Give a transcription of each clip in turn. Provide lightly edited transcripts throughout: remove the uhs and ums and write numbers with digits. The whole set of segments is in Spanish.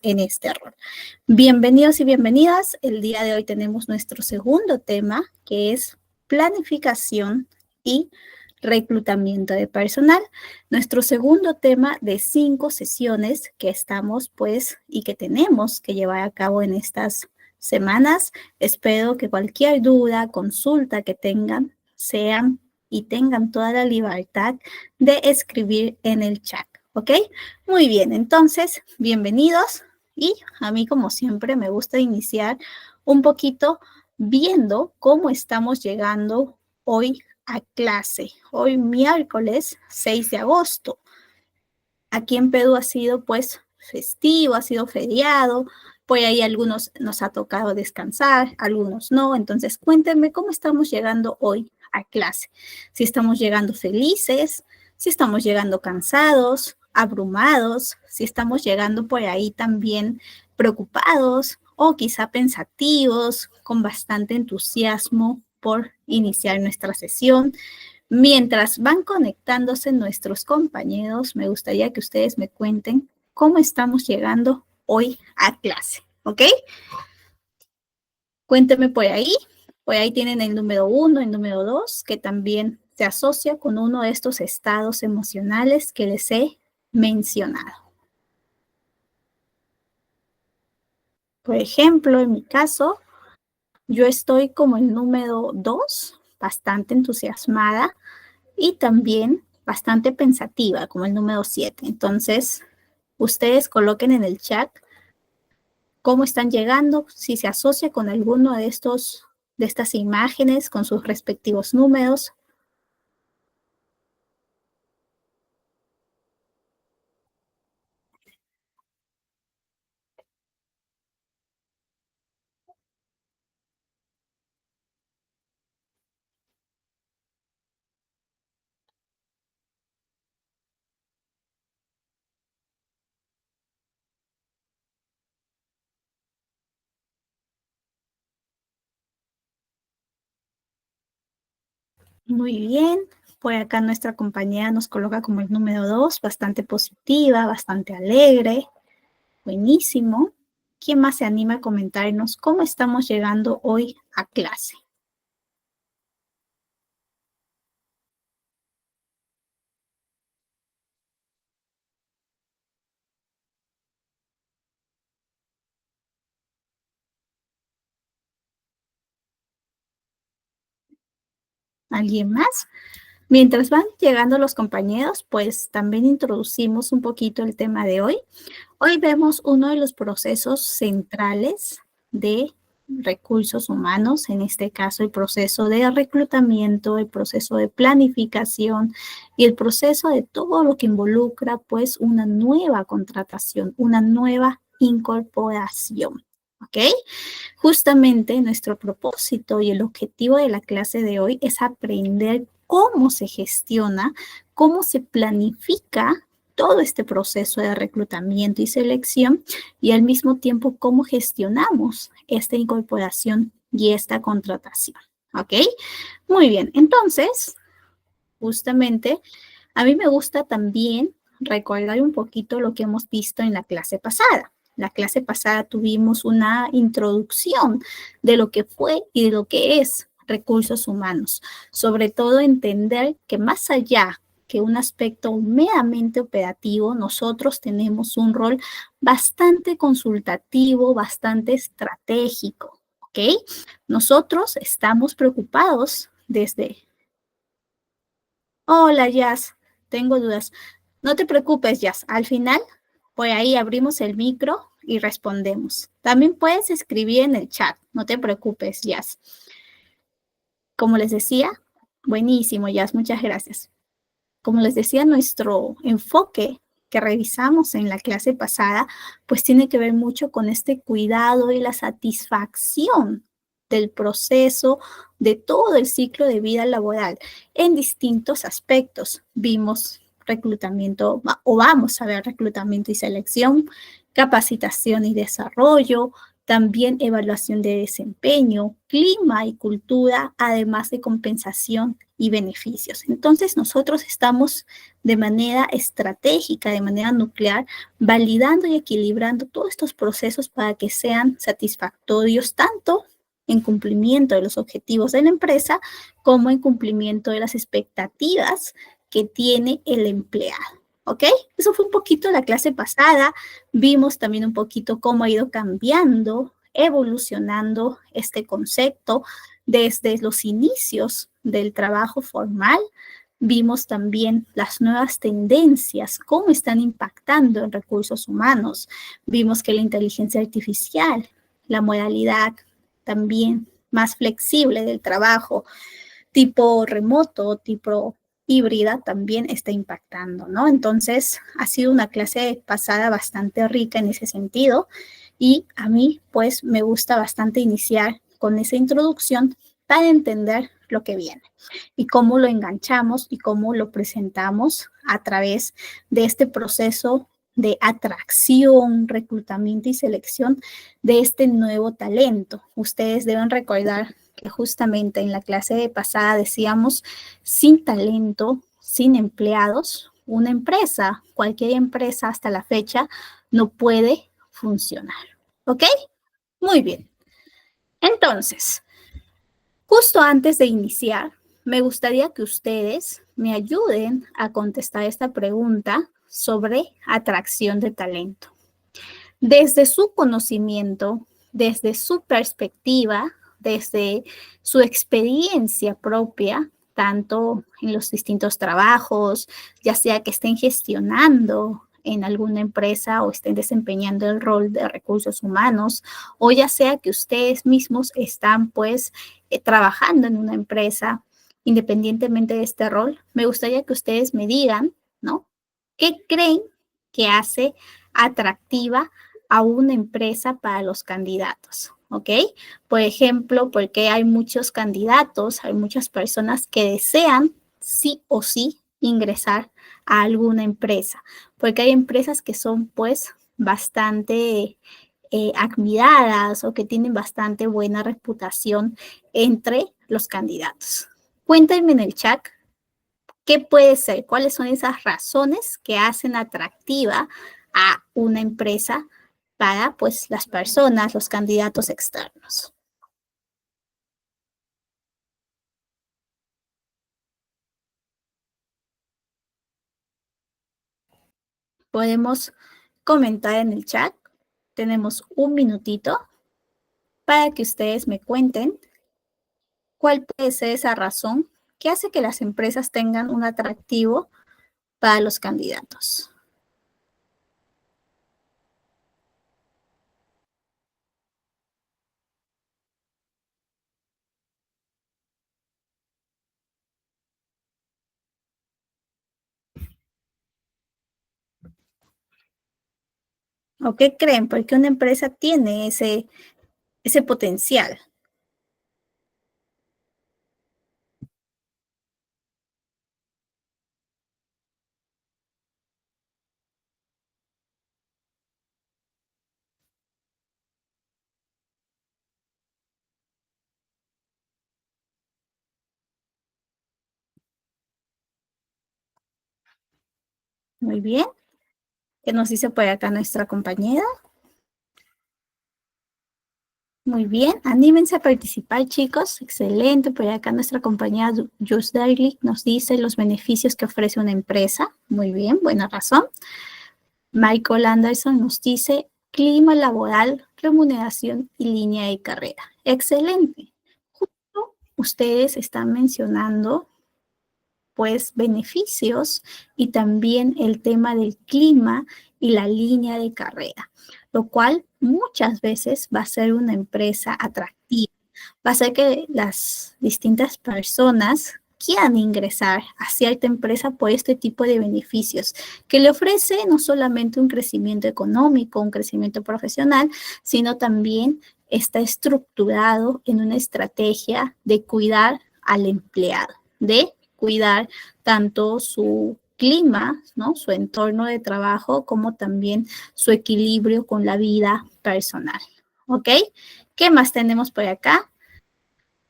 en este rol. Bienvenidos y bienvenidas. El día de hoy tenemos nuestro segundo tema, que es planificación y reclutamiento de personal. Nuestro segundo tema de 5 sesiones que estamos, y que tenemos que llevar a cabo en estas semanas. Espero que cualquier duda, consulta que tengan, tengan toda la libertad de escribir en el chat. ¿Ok? Muy bien, entonces, bienvenidos. Y a mí, como siempre, me gusta iniciar un poquito viendo cómo estamos llegando hoy a clase. Hoy miércoles 6 de agosto. Aquí en Perú ha sido festivo, ha sido feriado. Por ahí algunos nos ha tocado descansar, algunos no. Entonces, cuéntenme cómo estamos llegando hoy a clase. Si estamos llegando felices, si estamos llegando cansados, abrumados, si estamos llegando por ahí también preocupados o quizá pensativos, con bastante entusiasmo por iniciar nuestra sesión. Mientras van conectándose nuestros compañeros, me gustaría que ustedes me cuenten cómo estamos llegando hoy a clase, ¿ok? Cuéntenme por ahí. Por ahí tienen el número 1, el número 2, que también se asocia con uno de estos estados emocionales que les he mencionado. Por ejemplo, en mi caso, yo estoy como el número 2, bastante entusiasmada y también bastante pensativa, como el número 7. Entonces, ustedes coloquen en el chat cómo están llegando, si se asocia con alguno de estas imágenes, con sus respectivos números. Muy bien. Por acá nuestra compañera nos coloca como el número 2, bastante positiva, bastante alegre. Buenísimo. ¿Quién más se anima a comentarnos cómo estamos llegando hoy a clase? ¿Alguien más? Mientras van llegando los compañeros, pues también introducimos un poquito el tema de hoy. Hoy vemos uno de los procesos centrales de recursos humanos, en este caso el proceso de reclutamiento, el proceso de planificación y el proceso de todo lo que involucra pues una nueva contratación, una nueva incorporación. ¿Ok? Justamente nuestro propósito y el objetivo de la clase de hoy es aprender cómo se gestiona, cómo se planifica todo este proceso de reclutamiento y selección y al mismo tiempo cómo gestionamos esta incorporación y esta contratación. ¿Ok? Muy bien, entonces, justamente, a mí me gusta también recordar un poquito lo que hemos visto en la clase pasada. La clase pasada tuvimos una introducción de lo que fue y de lo que es recursos humanos. Sobre todo entender que más allá que un aspecto meramente operativo, nosotros tenemos un rol bastante consultativo, bastante estratégico, ¿ok? Nosotros estamos preocupados desde... Hola, Jazz, tengo dudas. No te preocupes, Jazz. Al final, por ahí abrimos el micro y respondemos. También puedes escribir en el chat. No te preocupes, Jazz. Como les decía, buenísimo, Jazz. Muchas gracias. Como les decía, nuestro enfoque que revisamos en la clase pasada, pues tiene que ver mucho con este cuidado y la satisfacción del proceso de todo el ciclo de vida laboral en distintos aspectos. Vimos reclutamiento, o vamos a ver reclutamiento y selección, capacitación y desarrollo, también evaluación de desempeño, clima y cultura, además de compensación y beneficios. Entonces, nosotros estamos de manera estratégica, de manera nuclear, validando y equilibrando todos estos procesos para que sean satisfactorios tanto en cumplimiento de los objetivos de la empresa como en cumplimiento de las expectativas que tiene el empleado. ¿Ok? Eso fue un poquito la clase pasada. Vimos también un poquito cómo ha ido cambiando, evolucionando este concepto desde los inicios del trabajo formal. Vimos también las nuevas tendencias, cómo están impactando en recursos humanos. Vimos que la inteligencia artificial, la modalidad también más flexible del trabajo, tipo remoto, tipo híbrida, también está impactando, ¿no? Entonces, ha sido una clase pasada bastante rica en ese sentido y a mí, pues, me gusta bastante iniciar con esa introducción para entender lo que viene y cómo lo enganchamos y cómo lo presentamos a través de este proceso de atracción, reclutamiento y selección de este nuevo talento. Ustedes deben recordar que justamente en la clase pasada decíamos, sin talento, sin empleados, una empresa, cualquier empresa hasta la fecha, no puede funcionar. ¿Ok? Muy bien. Entonces, justo antes de iniciar, me gustaría que ustedes me ayuden a contestar esta pregunta sobre atracción de talento. Desde su conocimiento, desde su perspectiva, desde su experiencia propia, tanto en los distintos trabajos, ya sea que estén gestionando en alguna empresa o estén desempeñando el rol de recursos humanos, o ya sea que ustedes mismos están pues trabajando en una empresa, independientemente de este rol, me gustaría que ustedes me digan, ¿no? ¿Qué creen que hace atractiva a una empresa para los candidatos? ¿Ok? Por ejemplo, porque hay muchos candidatos, hay muchas personas que desean sí o sí ingresar a alguna empresa, porque hay empresas que son pues bastante admiradas o que tienen bastante buena reputación entre los candidatos. Cuéntenme en el chat qué puede ser, cuáles son esas razones que hacen atractiva a una empresa para pues las personas, los candidatos externos. Podemos comentar en el chat. Tenemos un minutito para que ustedes me cuenten cuál puede ser esa razón que hace que las empresas tengan un atractivo para los candidatos. ¿O qué creen? Porque una empresa tiene ese potencial. Muy bien. ¿Qué nos dice por acá nuestra compañera? Muy bien, anímense a participar, chicos. Excelente. Por acá nuestra compañera Just Daily nos dice los beneficios que ofrece una empresa. Muy bien, buena razón. Michael Anderson nos dice clima laboral, remuneración y línea de carrera. Excelente. Justo ustedes están mencionando pues beneficios y también el tema del clima y la línea de carrera, lo cual muchas veces va a ser una empresa atractiva, va a ser que las distintas personas quieran ingresar a cierta empresa por este tipo de beneficios que le ofrece no solamente un crecimiento económico, un crecimiento profesional, sino también está estructurado en una estrategia de cuidar al empleado, de cuidar tanto su clima, ¿no? Su entorno de trabajo, como también su equilibrio con la vida personal. ¿ok? ¿Qué más tenemos por acá?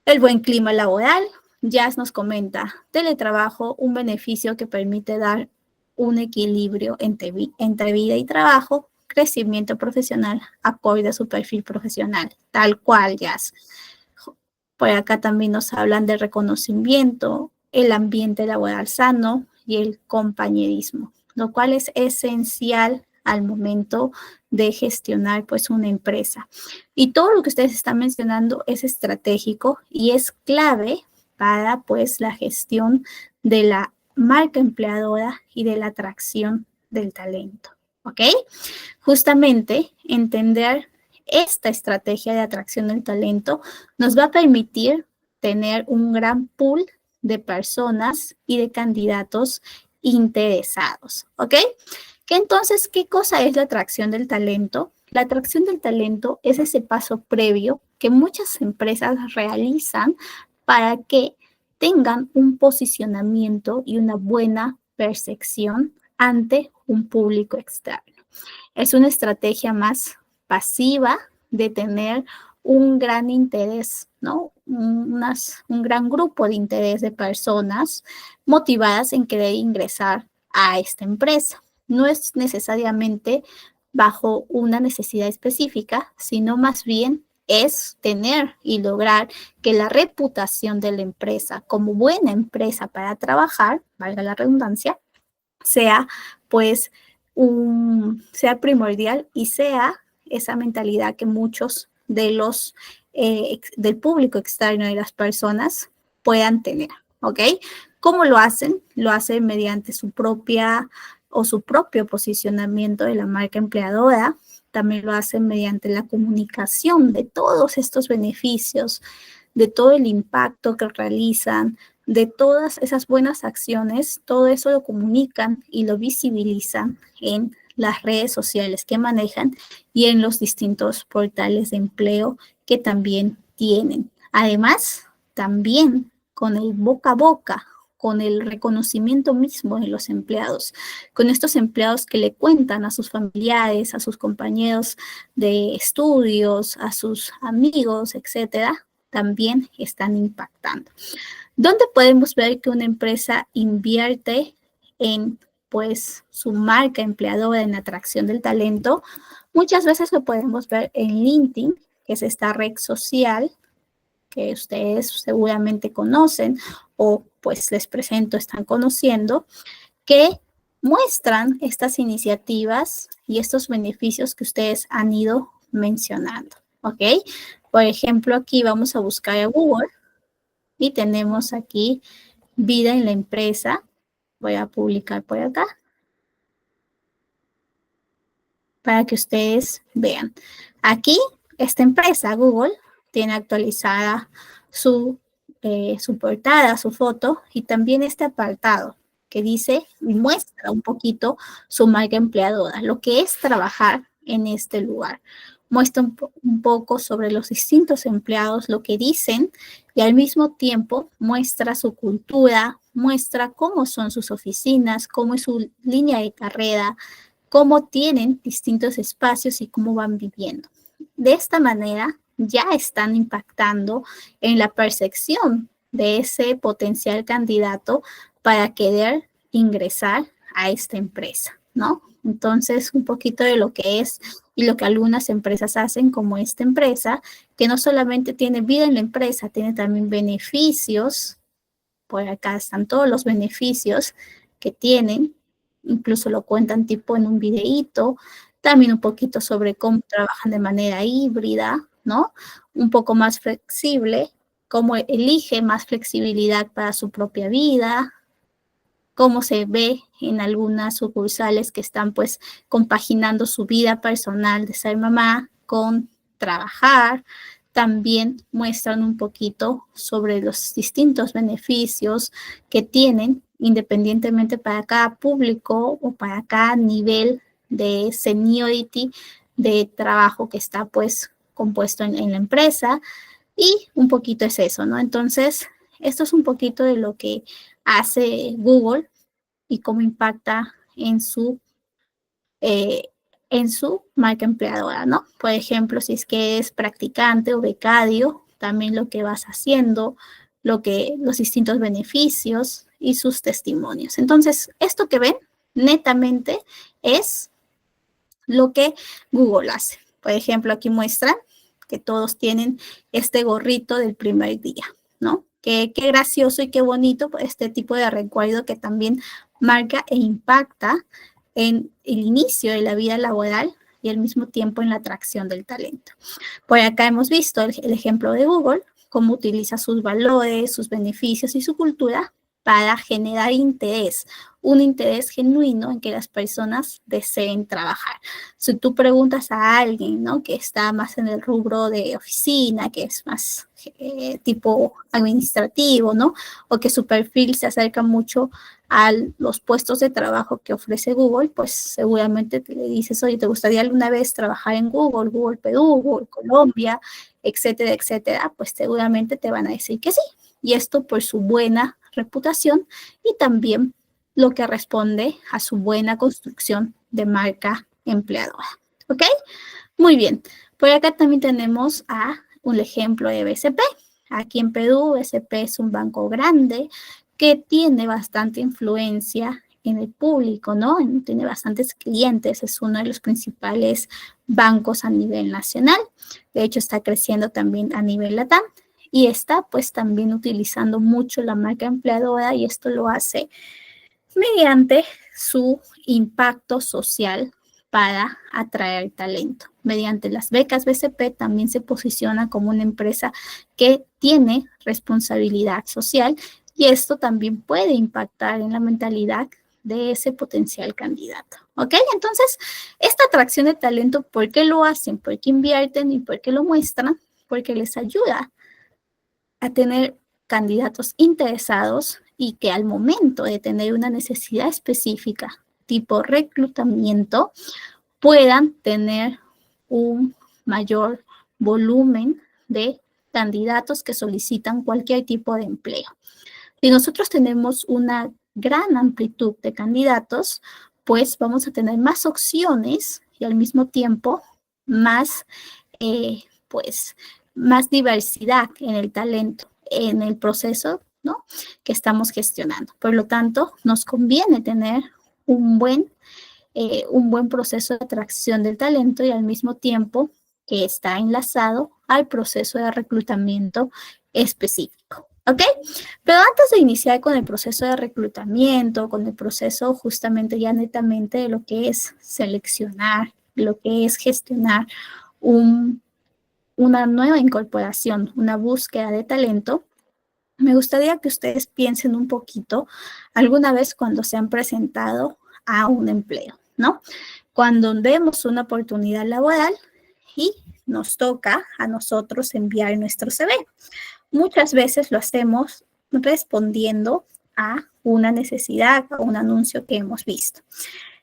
El buen clima laboral. Jazz nos comenta, teletrabajo, un beneficio que permite dar un equilibrio entre vida y trabajo, crecimiento profesional acorde a su perfil profesional, tal cual, Jazz. Por acá también nos hablan de reconocimiento, el ambiente laboral sano y el compañerismo, lo cual es esencial al momento de gestionar pues una empresa. Y todo lo que ustedes están mencionando es estratégico y es clave para pues la gestión de la marca empleadora y de la atracción del talento, ¿ok? Justamente entender esta estrategia de atracción del talento nos va a permitir tener un gran pool de personas y de candidatos interesados, ¿ok? Entonces, ¿qué cosa es la atracción del talento? La atracción del talento es ese paso previo que muchas empresas realizan para que tengan un posicionamiento y una buena percepción ante un público externo. Es una estrategia más pasiva de tener un gran interés, ¿no? Un gran grupo de interés de personas motivadas en querer ingresar a esta empresa. No es necesariamente bajo una necesidad específica, sino más bien es tener y lograr que la reputación de la empresa como buena empresa para trabajar, valga la redundancia, sea pues sea primordial y sea esa mentalidad que muchos de los del público externo y las personas puedan tener, ¿ok? ¿Cómo lo hacen? Lo hacen mediante su propia o su propio posicionamiento de la marca empleadora. También lo hacen mediante la comunicación de todos estos beneficios, de todo el impacto que realizan, de todas esas buenas acciones, todo eso lo comunican y lo visibilizan en las redes sociales que manejan y en los distintos portales de empleo que también tienen. Además, también con el boca a boca, con el reconocimiento mismo de los empleados, con estos empleados que le cuentan a sus familiares, a sus compañeros de estudios, a sus amigos, etcétera, también están impactando. ¿Dónde podemos ver que una empresa invierte en pues su marca empleadora en atracción del talento? Muchas veces lo podemos ver en LinkedIn, que es esta red social que ustedes seguramente conocen o pues les presento, están conociendo, que muestran estas iniciativas y estos beneficios que ustedes han ido mencionando, ¿ok? Por ejemplo, aquí vamos a buscar a Google y tenemos aquí vida en la empresa. Voy a publicar por acá para que ustedes vean. Aquí, esta empresa, Google, tiene actualizada su portada, su foto y también este apartado que dice y muestra un poquito su marca empleadora, lo que es trabajar en este lugar. Muestra un poco sobre los distintos empleados, lo que dicen y al mismo tiempo muestra su cultura, muestra cómo son sus oficinas, cómo es su línea de carrera, cómo tienen distintos espacios y cómo van viviendo. De esta manera ya están impactando en la percepción de ese potencial candidato para querer ingresar a esta empresa, ¿no? Entonces, un poquito de lo que es y lo que algunas empresas hacen, como esta empresa, que no solamente tiene vida en la empresa, tiene también beneficios. Por acá están todos los beneficios que tienen, incluso lo cuentan tipo en un videíto, también un poquito sobre cómo trabajan de manera híbrida, ¿no? Un poco más flexible, cómo elige más flexibilidad para su propia vida, cómo se ve en algunas sucursales que están pues compaginando su vida personal de ser mamá con trabajar. También muestran un poquito sobre los distintos beneficios que tienen independientemente para cada público o para cada nivel de seniority de trabajo que está pues compuesto en la empresa y un poquito es eso, ¿no? Entonces, esto es un poquito de lo que hace Google y cómo impacta en su en su marca empleadora, ¿no? Por ejemplo, si es que es practicante o becario, también lo que vas haciendo, los distintos beneficios y sus testimonios. Entonces, esto que ven netamente es lo que Google hace. Por ejemplo, aquí muestran que todos tienen este gorrito del primer día, ¿no? Qué gracioso y qué bonito este tipo de recuerdo que también marca e impacta en el inicio de la vida laboral y al mismo tiempo en la atracción del talento. Por acá hemos visto el ejemplo de Google, cómo utiliza sus valores, sus beneficios y su cultura para generar interés, un interés genuino en que las personas deseen trabajar. Si tú preguntas a alguien, ¿no?, que está más en el rubro de oficina, que es más tipo administrativo, ¿no?, o que su perfil se acerca mucho a los puestos de trabajo que ofrece Google, pues seguramente te le dices, oye, ¿te gustaría alguna vez trabajar en Google, Google Perú, Google Colombia, etcétera, etcétera? Pues seguramente te van a decir que sí. Y esto por su buena reputación y también lo que responde a su buena construcción de marca empleadora. ¿Ok? Muy bien. Por acá también tenemos un ejemplo de BCP. Aquí en Perú, BCP es un banco grande que tiene bastante influencia en el público, ¿no? Tiene bastantes clientes, es uno de los principales bancos a nivel nacional. De hecho, está creciendo también a nivel LATAM y está pues también utilizando mucho la marca empleadora y esto lo hace mediante su impacto social para atraer talento. Mediante las becas BCP también se posiciona como una empresa que tiene responsabilidad social y esto también puede impactar en la mentalidad de ese potencial candidato. ¿Ok? Entonces, esta atracción de talento, ¿por qué lo hacen? ¿Por qué invierten y por qué lo muestran? Porque les ayuda a tener candidatos interesados y que al momento de tener una necesidad específica, tipo reclutamiento, puedan tener un mayor volumen de candidatos que solicitan cualquier tipo de empleo. Si nosotros tenemos una gran amplitud de candidatos, pues vamos a tener más opciones y al mismo tiempo más, pues, más diversidad en el talento, en el proceso, ¿no?, que estamos gestionando. Por lo tanto, nos conviene tener un buen proceso de atracción del talento y al mismo tiempo que está enlazado al proceso de reclutamiento específico. ¿Ok? Pero antes de iniciar con el proceso de reclutamiento, con el proceso justamente ya netamente de lo que es seleccionar, lo que es gestionar una nueva incorporación, una búsqueda de talento, me gustaría que ustedes piensen un poquito alguna vez cuando se han presentado a un empleo, ¿no? Cuando vemos una oportunidad laboral y nos toca a nosotros enviar nuestro CV. Muchas veces lo hacemos respondiendo a una necesidad, a un anuncio que hemos visto.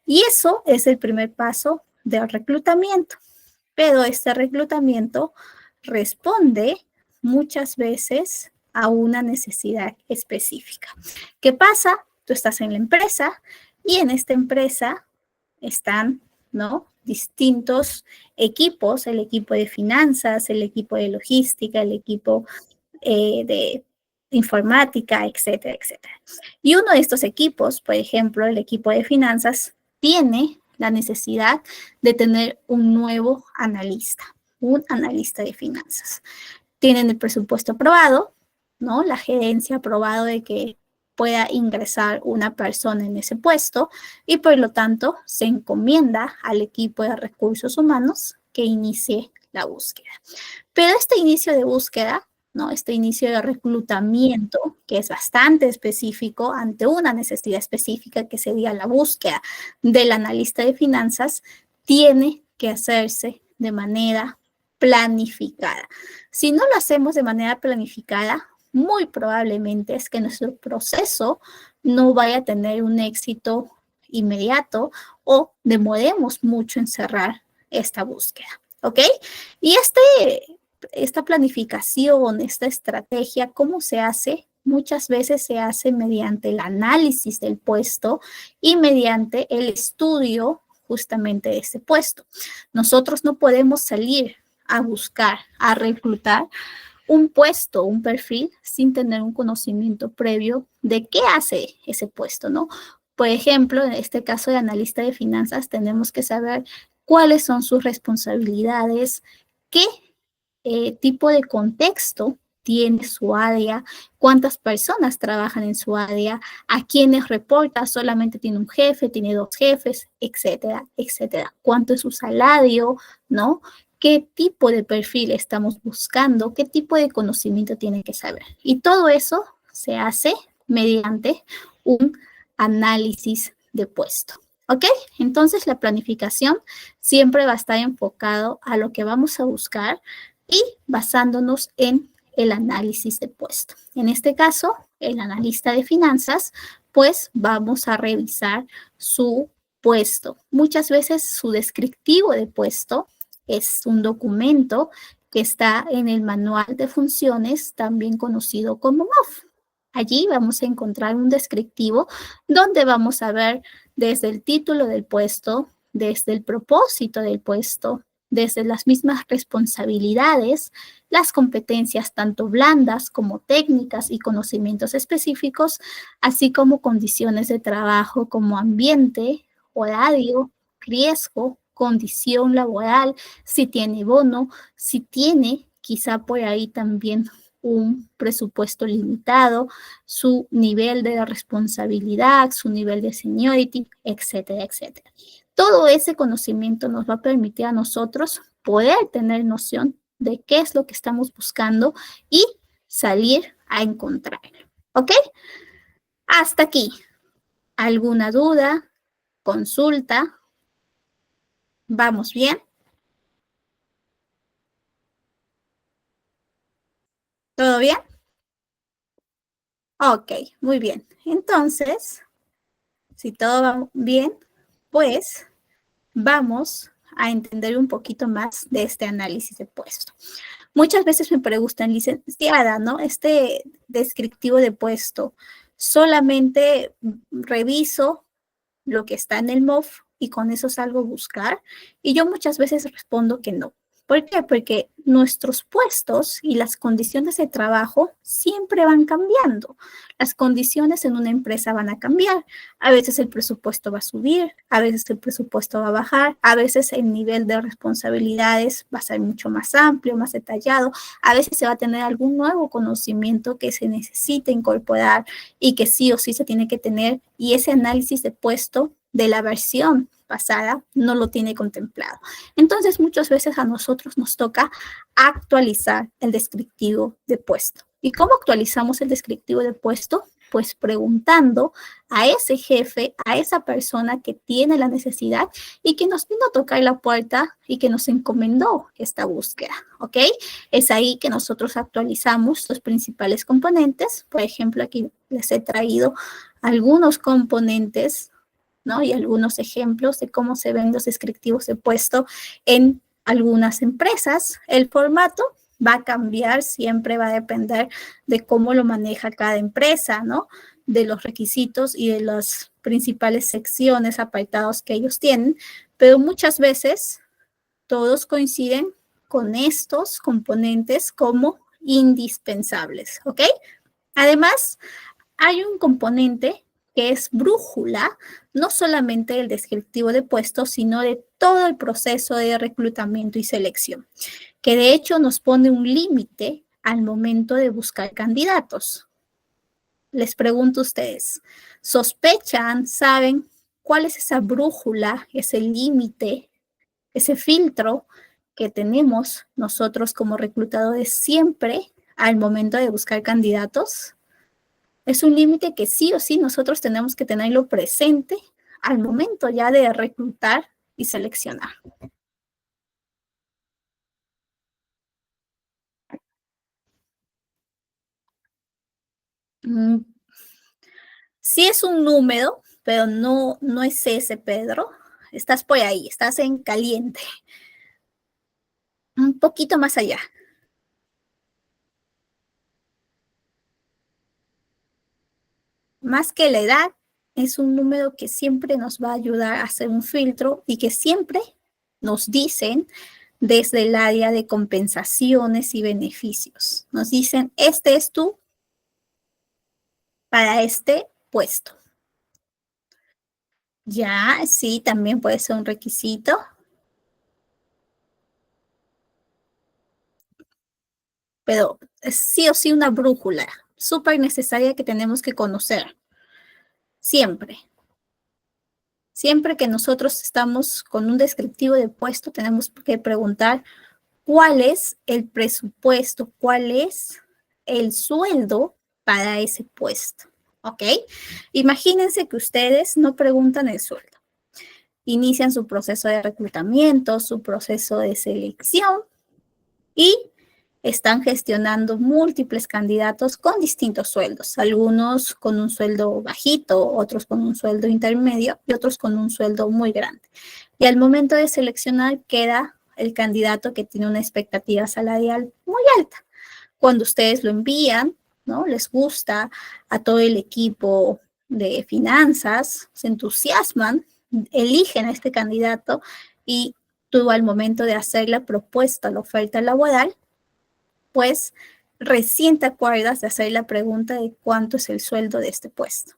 Y eso es el primer paso del reclutamiento. Pero este reclutamiento responde muchas veces a una necesidad específica. ¿Qué pasa? Tú estás en la empresa y en esta empresa están, ¿no?, distintos equipos, el equipo de finanzas, el equipo de logística, el equipo de informática, etcétera, etcétera. Y uno de estos equipos, por ejemplo, el equipo de finanzas, tiene la necesidad de tener un nuevo analista, un analista de finanzas. Tienen el presupuesto aprobado, ¿no?, la gerencia aprobado de que pueda ingresar una persona en ese puesto y por lo tanto se encomienda al equipo de recursos humanos que inicie la búsqueda. Pero este inicio de búsqueda, ¿no?, este inicio de reclutamiento, que es bastante específico ante una necesidad específica que sería la búsqueda del analista de finanzas, tiene que hacerse de manera planificada. Si no lo hacemos de manera planificada, muy probablemente es que nuestro proceso no vaya a tener un éxito inmediato o demoremos mucho en cerrar esta búsqueda, ¿ok? Y esta planificación, esta estrategia, ¿cómo se hace? Muchas veces se hace mediante el análisis del puesto y mediante el estudio justamente este puesto. Nosotros no podemos salir a buscar, a reclutar un puesto, un perfil, sin tener un conocimiento previo de qué hace ese puesto, ¿no? Por ejemplo, en este caso de analista de finanzas, tenemos que saber cuáles son sus responsabilidades, qué tipo de contexto tiene su área, cuántas personas trabajan en su área, a quiénes reporta, solamente tiene un jefe, tiene dos jefes, etcétera, etcétera. ¿Cuánto es su salario, no? ¿Qué tipo de perfil estamos buscando? ¿Qué tipo de conocimiento tiene que saber? Y todo eso se hace mediante un análisis de puesto. ¿Ok? Entonces la planificación siempre va a estar enfocado a lo que vamos a buscar y basándonos en el análisis de puesto. En este caso, el analista de finanzas, pues vamos a revisar su puesto. Muchas veces su descriptivo de puesto es un documento que está en el manual de funciones, también conocido como MOF. Allí vamos a encontrar un descriptivo donde vamos a ver desde el título del puesto, desde el propósito del puesto, desde las mismas responsabilidades, las competencias tanto blandas como técnicas y conocimientos específicos, así como condiciones de trabajo como ambiente, horario, riesgo, condición laboral, si tiene bono, si tiene quizá por ahí también un presupuesto limitado, su nivel de responsabilidad, su nivel de seniority, etcétera, etcétera. Todo ese conocimiento nos va a permitir a nosotros poder tener noción de qué es lo que estamos buscando y salir a encontrarlo. ¿Ok? Hasta aquí. ¿Alguna duda? ¿Consulta? ¿Vamos bien? ¿Todo bien? Ok, muy bien. Entonces, si todo va bien, pues vamos a entender un poquito más de este análisis de puesto. Muchas veces me preguntan, licenciada, ¿no? Este descriptivo de puesto, solamente reviso lo que está en el MOF y con eso salgo a buscar. Y yo muchas veces respondo que no. ¿Por qué? Porque nuestros puestos y las condiciones de trabajo siempre van cambiando. Las condiciones en una empresa van a cambiar. A veces el presupuesto va a subir, a veces el presupuesto va a bajar, a veces el nivel de responsabilidades va a ser mucho más amplio, más detallado. A veces se va a tener algún nuevo conocimiento que se necesita incorporar y que sí o sí se tiene que tener. Y ese análisis de puesto de la versión pasada no lo tiene contemplado. Entonces, muchas veces a nosotros nos toca actualizar el descriptivo de puesto. ¿Y cómo actualizamos el descriptivo de puesto? Pues preguntando a ese jefe, a esa persona que tiene la necesidad y que nos vino a tocar la puerta y que nos encomendó esta búsqueda, ¿ok? Es ahí que nosotros actualizamos los principales componentes. Por ejemplo, aquí les he traído algunos componentes, ¿no? Y algunos ejemplos de cómo se ven los descriptivos de puesto en algunas empresas. El formato va a cambiar, siempre va a depender de cómo lo maneja cada empresa, ¿no? De los requisitos y de las principales secciones, apartados que ellos tienen, pero muchas veces todos coinciden con estos componentes como indispensables, ¿ok? Además, hay un componente que es brújula, no solamente el descriptivo de puestos, sino de todo el proceso de reclutamiento y selección, que de hecho nos pone un límite al momento de buscar candidatos. Les pregunto a ustedes, ¿sospechan, saben cuál es esa brújula, ese límite, ese filtro que tenemos nosotros como reclutadores siempre al momento de buscar candidatos? Es un límite que sí o sí nosotros tenemos que tenerlo presente al momento ya de reclutar y seleccionar. Mm, sí es un número, pero no es ese, Pedro. Estás por ahí, estás en caliente, un poquito más allá. Más que la edad, es un número que siempre nos va a ayudar a hacer un filtro y que siempre nos dicen desde el área de compensaciones y beneficios. Nos dicen, este es tú para este puesto. Ya, sí, también puede ser un requisito. Pero es sí o sí una brújula súper necesaria que tenemos que conocer. Siempre. Siempre que nosotros estamos con un descriptivo de puesto, tenemos que preguntar cuál es el presupuesto, cuál es el sueldo para ese puesto. ¿Ok? Imagínense que ustedes no preguntan el sueldo. Inician su proceso de reclutamiento, su proceso de selección y están gestionando múltiples candidatos con distintos sueldos, algunos con un sueldo bajito, otros con un sueldo intermedio y otros con un sueldo muy grande. Y al momento de seleccionar queda el candidato que tiene una expectativa salarial muy alta. Cuando ustedes lo envían, ¿no? Les gusta a todo el equipo de finanzas, se entusiasman, eligen a este candidato y tú al momento de hacer la propuesta, la oferta laboral, pues recién te acuerdas de hacer la pregunta de cuánto es el sueldo de este puesto.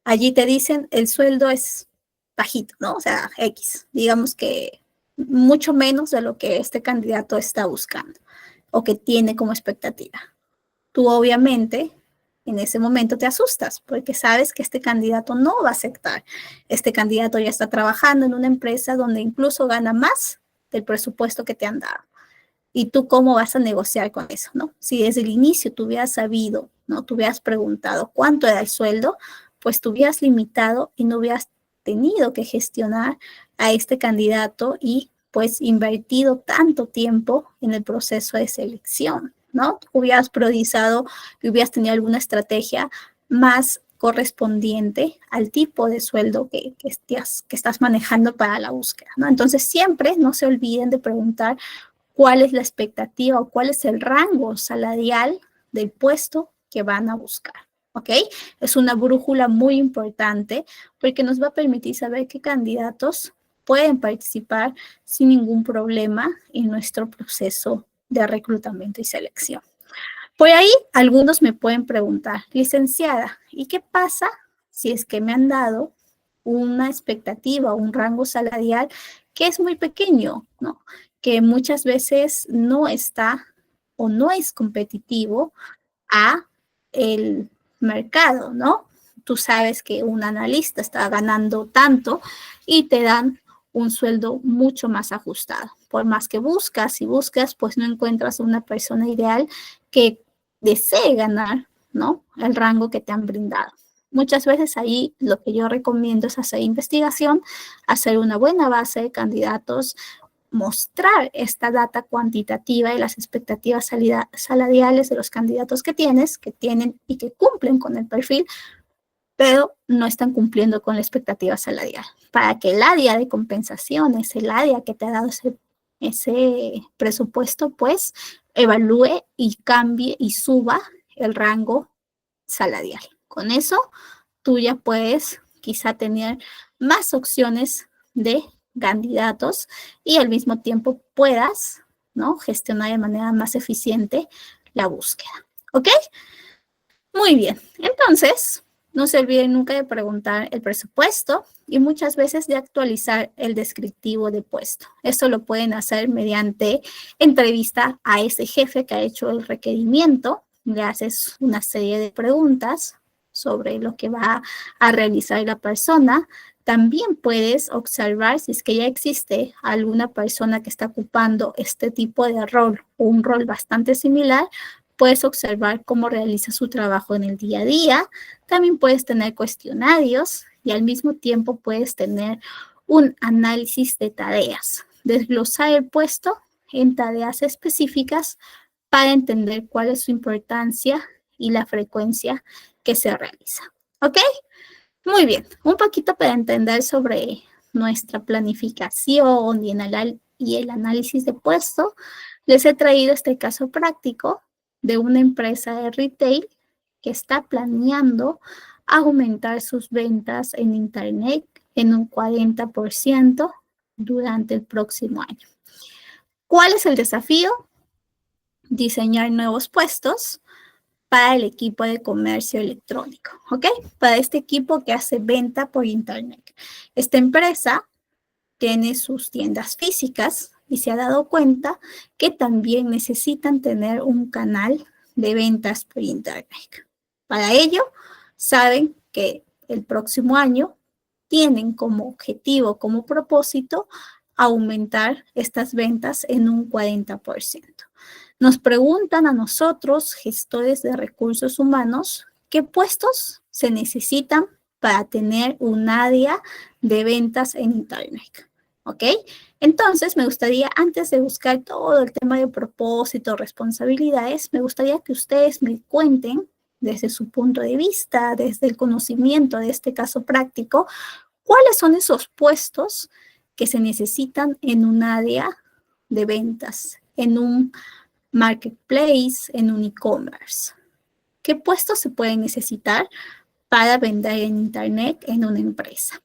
Allí te dicen el sueldo es bajito, ¿no? O sea, X, digamos que mucho menos de lo que este candidato está buscando o que tiene como expectativa. Tú obviamente en ese momento te asustas porque sabes que este candidato no va a aceptar. Este candidato ya está trabajando en una empresa donde incluso gana más del presupuesto que te han dado. ¿Y tú cómo vas a negociar con eso, no? Si desde el inicio tú hubieras sabido, ¿no? Tú hubieras preguntado cuánto era el sueldo, pues tú hubieras limitado y no hubieras tenido que gestionar a este candidato y pues invertido tanto tiempo en el proceso de selección, ¿no? Hubieras priorizado y hubieras tenido alguna estrategia más correspondiente al tipo de sueldo que estás manejando para la búsqueda, ¿no? Entonces siempre no se olviden de preguntar cuál es la expectativa o cuál es el rango salarial del puesto que van a buscar. ¿Ok? Es una brújula muy importante porque nos va a permitir saber qué candidatos pueden participar sin ningún problema en nuestro proceso de reclutamiento y selección. Por ahí algunos me pueden preguntar, licenciada, ¿y qué pasa si es que me han dado una expectativa, un rango salarial que es muy pequeño, ¿no? Que muchas veces no está o no es competitivo a el mercado, ¿no? Tú sabes que un analista está ganando tanto y te dan un sueldo mucho más ajustado. Por más que buscas y buscas, pues no encuentras una persona ideal que desee ganar, ¿no? El rango que te han brindado. Muchas veces ahí lo que yo recomiendo es hacer investigación, hacer una buena base de candidatos, mostrar esta data cuantitativa y las expectativas salariales de los candidatos que tienen y que cumplen con el perfil, pero no están cumpliendo con la expectativa salarial. Para que el área de compensaciones, el área que te ha dado ese presupuesto, pues evalúe y cambie y suba el rango salarial. Con eso, tú ya puedes quizá tener más opciones de candidatos y al mismo tiempo puedas, ¿no? Gestionar de manera más eficiente la búsqueda. ¿Ok? Muy bien. Entonces, no se olviden nunca de preguntar el presupuesto y muchas veces de actualizar el descriptivo de puesto. Esto lo pueden hacer mediante entrevista a ese jefe que ha hecho el requerimiento. Le haces una serie de preguntas sobre lo que va a realizar la persona. También puedes observar si es que ya existe alguna persona que está ocupando este tipo de rol o un rol bastante similar. Puedes observar cómo realiza su trabajo en el día a día. También puedes tener cuestionarios y al mismo tiempo puedes tener un análisis de tareas. Desglosar el puesto en tareas específicas para entender cuál es su importancia y la frecuencia que se realiza. ¿Ok? Muy bien. Un poquito para entender sobre nuestra planificación y el análisis de puesto, les he traído este caso práctico de una empresa de retail que está planeando aumentar sus ventas en Internet en un 40% durante el próximo año. ¿Cuál es el desafío? Diseñar nuevos puestos para el equipo de comercio electrónico, ¿ok? Para este equipo que hace venta por Internet. Esta empresa tiene sus tiendas físicas y se ha dado cuenta que también necesitan tener un canal de ventas por Internet. Para ello, saben que el próximo año tienen como objetivo, como propósito, aumentar estas ventas en un 40%. Nos preguntan a nosotros, gestores de recursos humanos, qué puestos se necesitan para tener un área de ventas en Internet. ¿Ok? Entonces, me gustaría, antes de buscar todo el tema de propósito, responsabilidades, me gustaría que ustedes me cuenten desde su punto de vista, desde el conocimiento de este caso práctico, cuáles son esos puestos que se necesitan en un área de ventas, en un marketplace, en un e-commerce. ¿Qué puestos se pueden necesitar para vender en Internet en una empresa?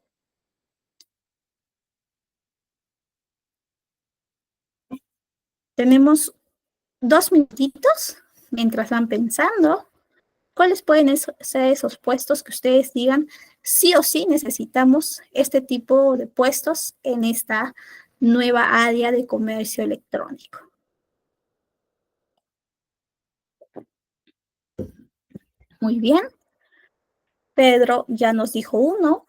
Tenemos 2 minutitos mientras van pensando. ¿Cuáles pueden ser esos puestos que ustedes digan, sí o sí necesitamos este tipo de puestos en esta nueva área de comercio electrónico? Muy bien. Pedro ya nos dijo uno.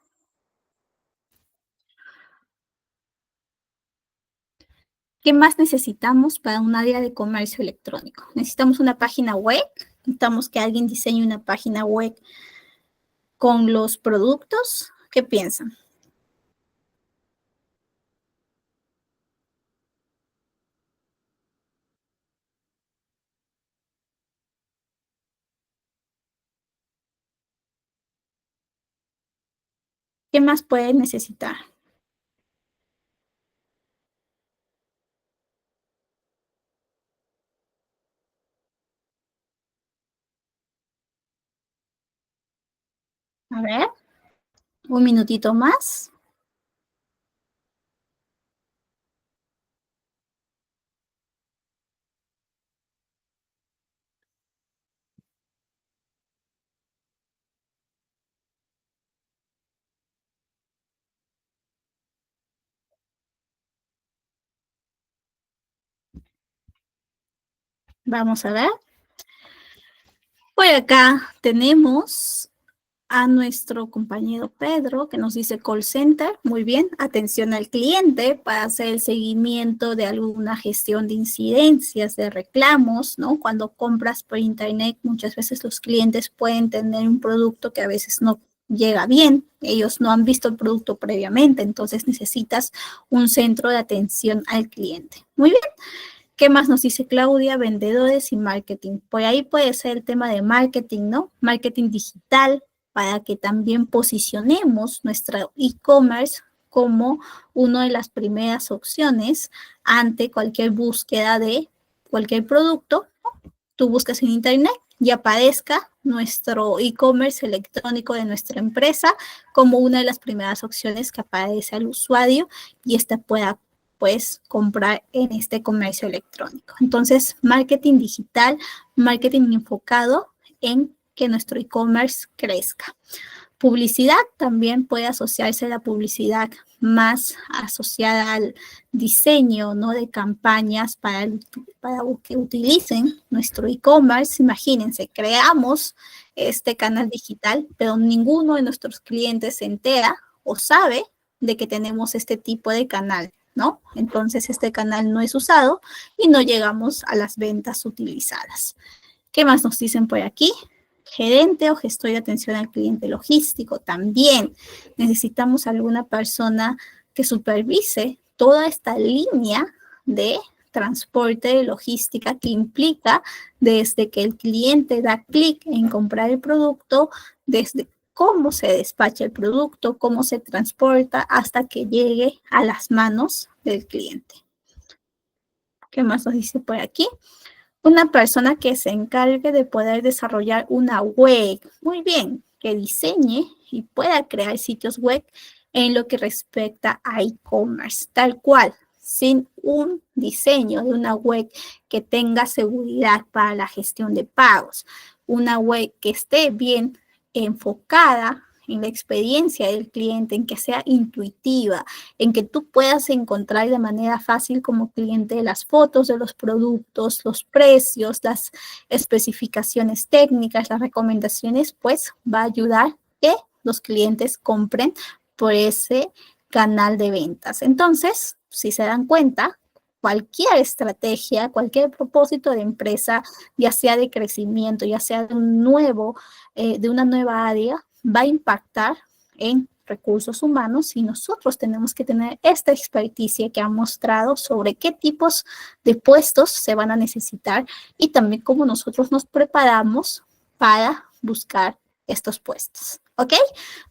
¿Qué más necesitamos para un área de comercio electrónico? Necesitamos una página web, necesitamos que alguien diseñe una página web con los productos. ¿Qué piensan? ¿Qué más puede necesitar? A ver, un minutito más. Vamos a ver. Por acá tenemos a nuestro compañero Pedro, que nos dice call center. Muy bien, atención al cliente para hacer el seguimiento de alguna gestión de incidencias, de reclamos, ¿no? Cuando compras por internet, muchas veces los clientes pueden tener un producto que a veces no llega bien, ellos no han visto el producto previamente, entonces necesitas un centro de atención al cliente. Muy bien. ¿Qué más nos dice Claudia? Vendedores y marketing. Por ahí puede ser el tema de marketing, ¿no? Marketing digital, para que también posicionemos nuestro e-commerce como una de las primeras opciones ante cualquier búsqueda de cualquier producto. Tú buscas en internet y aparezca nuestro e-commerce electrónico de nuestra empresa como una de las primeras opciones que aparece al usuario y ésta pueda pues comprar en este comercio electrónico. Entonces, marketing digital, marketing enfocado en que nuestro e-commerce crezca. Publicidad también puede asociarse a la publicidad más asociada al diseño, ¿no? De campañas para que utilicen nuestro e-commerce. Imagínense, creamos este canal digital, pero ninguno de nuestros clientes se entera o sabe de que tenemos este tipo de canal, ¿no? Entonces este canal no es usado y no llegamos a las ventas utilizadas. ¿Qué más nos dicen por aquí? Gerente o gestor de atención al cliente logístico. También necesitamos alguna persona que supervise toda esta línea de transporte de logística que implica desde que el cliente da clic en comprar el producto, desde cómo se despacha el producto, cómo se transporta hasta que llegue a las manos del cliente. ¿Qué más nos dice por aquí? Una persona que se encargue de poder desarrollar una web. Muy bien. que diseñe y pueda crear sitios web en lo que respecta a e-commerce, tal cual, sin un diseño de una web que tenga seguridad para la gestión de pagos, una web que esté bien enfocada en la experiencia del cliente, en que sea intuitiva, en que tú puedas encontrar de manera fácil como cliente las fotos de los productos, los precios, las especificaciones técnicas, las recomendaciones, pues va a ayudar que los clientes compren por ese canal de ventas. Entonces, si se dan cuenta, cualquier estrategia, cualquier propósito de empresa, ya sea de crecimiento, ya sea de de una nueva área, va a impactar en recursos humanos y nosotros tenemos que tener esta experticia que ha mostrado sobre qué tipos de puestos se van a necesitar y también cómo nosotros nos preparamos para buscar estos puestos. ¿Ok?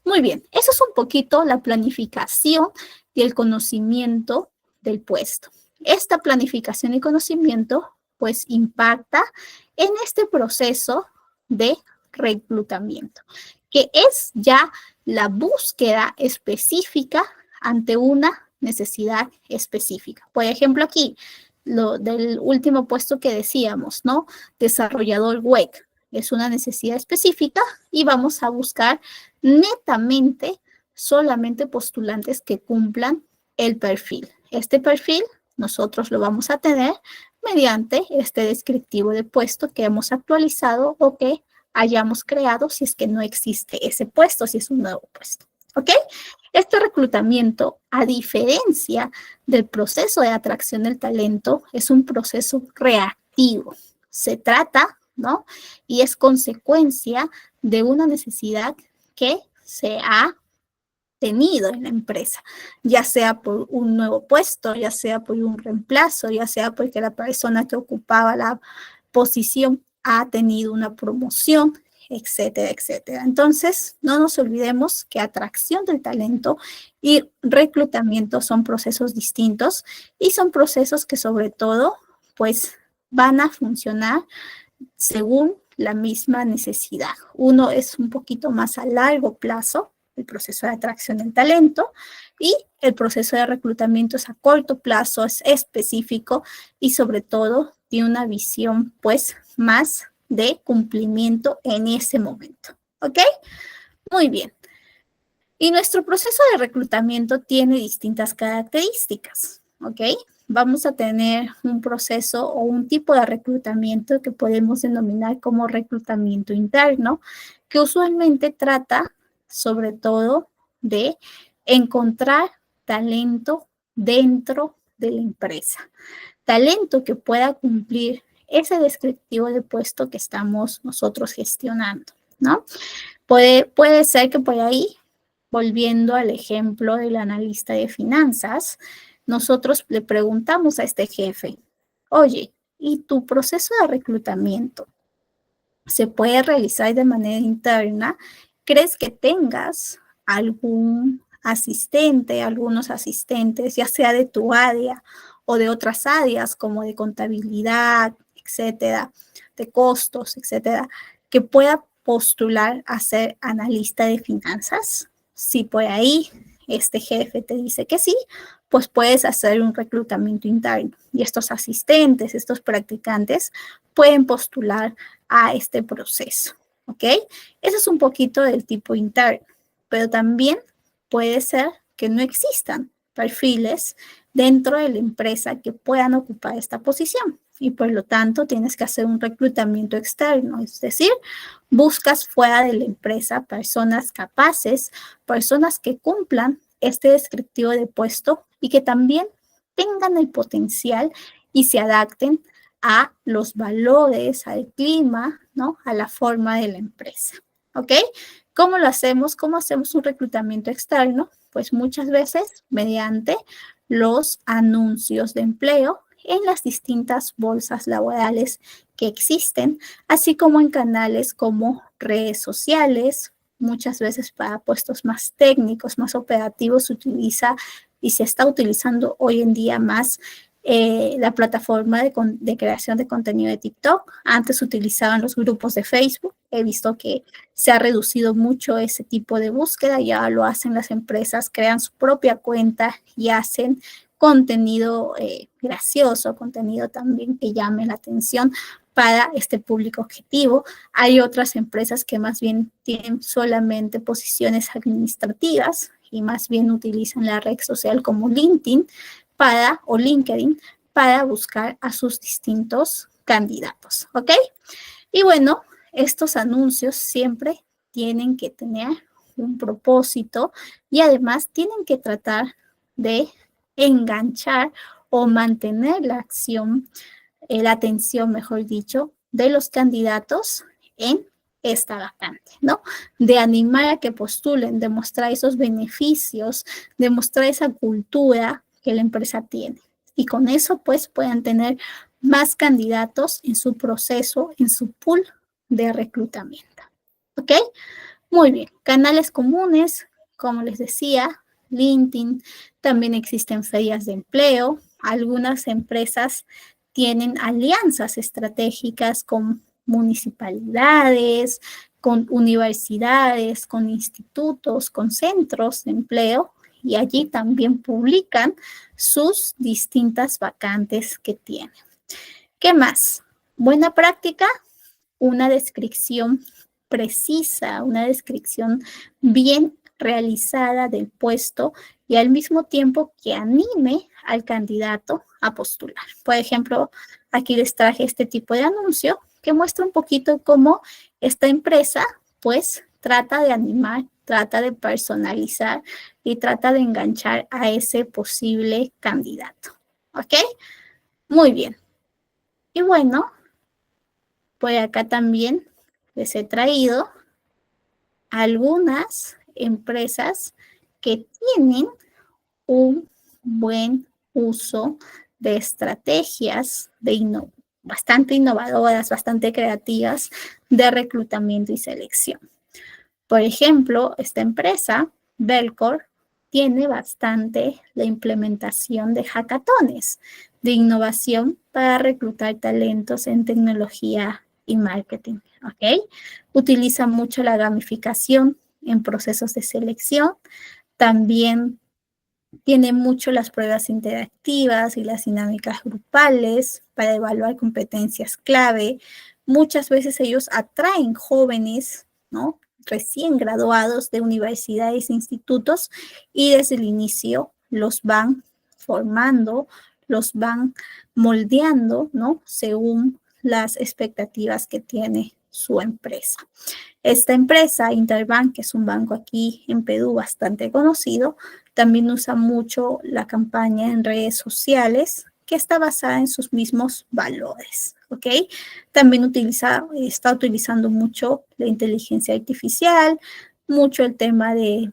Muy bien, eso es un poquito la planificación y el conocimiento del puesto. Esta planificación y conocimiento pues impacta en este proceso de reclutamiento, que es ya la búsqueda específica ante una necesidad específica. Por ejemplo, aquí, lo del último puesto que decíamos, ¿no? Desarrollador web. Es una necesidad específica y vamos a buscar netamente solamente postulantes que cumplan el perfil. Este perfil nosotros lo vamos a tener mediante este descriptivo de puesto que hemos actualizado o que hayamos creado si es que no existe ese puesto, si es un nuevo puesto. ¿Ok? Este reclutamiento, a diferencia del proceso de atracción del talento, es un proceso reactivo. Se trata, ¿no? Y es consecuencia de una necesidad que se ha tenido en la empresa, ya sea por un nuevo puesto, ya sea por un reemplazo, ya sea porque la persona que ocupaba la posición ha tenido una promoción, etcétera, etcétera. Entonces, no nos olvidemos que atracción del talento y reclutamiento son procesos distintos y son procesos que sobre todo, pues, van a funcionar según la misma necesidad. Uno es un poquito más a largo plazo, el proceso de atracción del talento, y el proceso de reclutamiento es a corto plazo, es específico y sobre todo tiene una visión pues más de cumplimiento en ese momento. ¿Ok? Muy bien. Y nuestro proceso de reclutamiento tiene distintas características. ¿Ok? Vamos a tener un proceso o un tipo de reclutamiento que podemos denominar como reclutamiento interno, que usualmente trata sobre todo de encontrar talento dentro de la empresa. Talento que pueda cumplir ese descriptivo de puesto que estamos nosotros gestionando, ¿no? Puede ser que por ahí, volviendo al ejemplo del analista de finanzas, nosotros le preguntamos a este jefe, oye, ¿y tu proceso de reclutamiento se puede realizar de manera interna? ¿Crees que tengas algún asistente, algunos asistentes, ya sea de tu área o de otras áreas como de contabilidad, etcétera, de costos, etcétera, que pueda postular a ser analista de finanzas? Si por ahí este jefe te dice que sí, pues puedes hacer un reclutamiento interno y estos asistentes, estos practicantes pueden postular a este proceso, ¿ok? Eso es un poquito del tipo interno, pero también puede ser que no existan perfiles dentro de la empresa que puedan ocupar esta posición y por lo tanto tienes que hacer un reclutamiento externo, es decir, buscas fuera de la empresa personas capaces, personas que cumplan este descriptivo de puesto y que también tengan el potencial y se adapten a los valores, al clima, ¿no? A la forma de la empresa, ¿ok? ¿Cómo lo hacemos? ¿Cómo hacemos un reclutamiento externo? Pues muchas veces mediante los anuncios de empleo en las distintas bolsas laborales que existen, así como en canales como redes sociales. Muchas veces para puestos más técnicos, más operativos, se utiliza y se está utilizando hoy en día más la plataforma de creación de contenido de TikTok. Antes utilizaban los grupos de Facebook he visto que se ha reducido mucho ese tipo de búsqueda, ya lo hacen las empresas, crean su propia cuenta y hacen contenido gracioso, contenido también que llame la atención para este público objetivo. Hay otras empresas que más bien tienen solamente posiciones administrativas y más bien utilizan la red social como LinkedIn o LinkedIn para buscar a sus distintos candidatos, ¿ok? Y bueno, estos anuncios siempre tienen que tener un propósito y además tienen que tratar de enganchar o mantener la atención, mejor dicho, de los candidatos en esta vacante, ¿no? De animar a que postulen, demostrar esos beneficios, demostrar esa cultura que la empresa tiene. Y con eso, pues, puedan tener más candidatos en su proceso, en su pool de reclutamiento. ¿Ok? Muy bien. Canales comunes, como les decía, LinkedIn, también existen ferias de empleo. Algunas empresas tienen alianzas estratégicas con municipalidades, con universidades, con institutos, con centros de empleo, y allí también publican sus distintas vacantes que tienen. ¿Qué más? Buena práctica, una descripción precisa, una descripción bien realizada del puesto y al mismo tiempo que anime al candidato a postular. Por ejemplo, aquí les traje este tipo de anuncio que muestra un poquito cómo esta empresa pues trata de animar, trata de personalizar y trata de enganchar a ese posible candidato. ¿Ok? Muy bien. Y bueno, por acá también les he traído algunas empresas que tienen un buen uso de estrategias bastante innovadoras, bastante creativas de reclutamiento y selección. Por ejemplo, esta empresa, Belcor, tiene bastante la implementación de hackatones de innovación para reclutar talentos en tecnología y marketing, ¿ok? Utiliza mucho la gamificación en procesos de selección. También tiene mucho las pruebas interactivas y las dinámicas grupales para evaluar competencias clave. Muchas veces ellos atraen jóvenes, ¿no? Recién graduados de universidades e institutos y desde el inicio los van formando, los van moldeando, ¿no? Según las expectativas que tiene su empresa. Esta empresa, Interbank, que es un banco aquí en Perú bastante conocido, también usa mucho la campaña en redes sociales que está basada en sus mismos valores, ¿ok? También está utilizando mucho la inteligencia artificial, mucho el tema de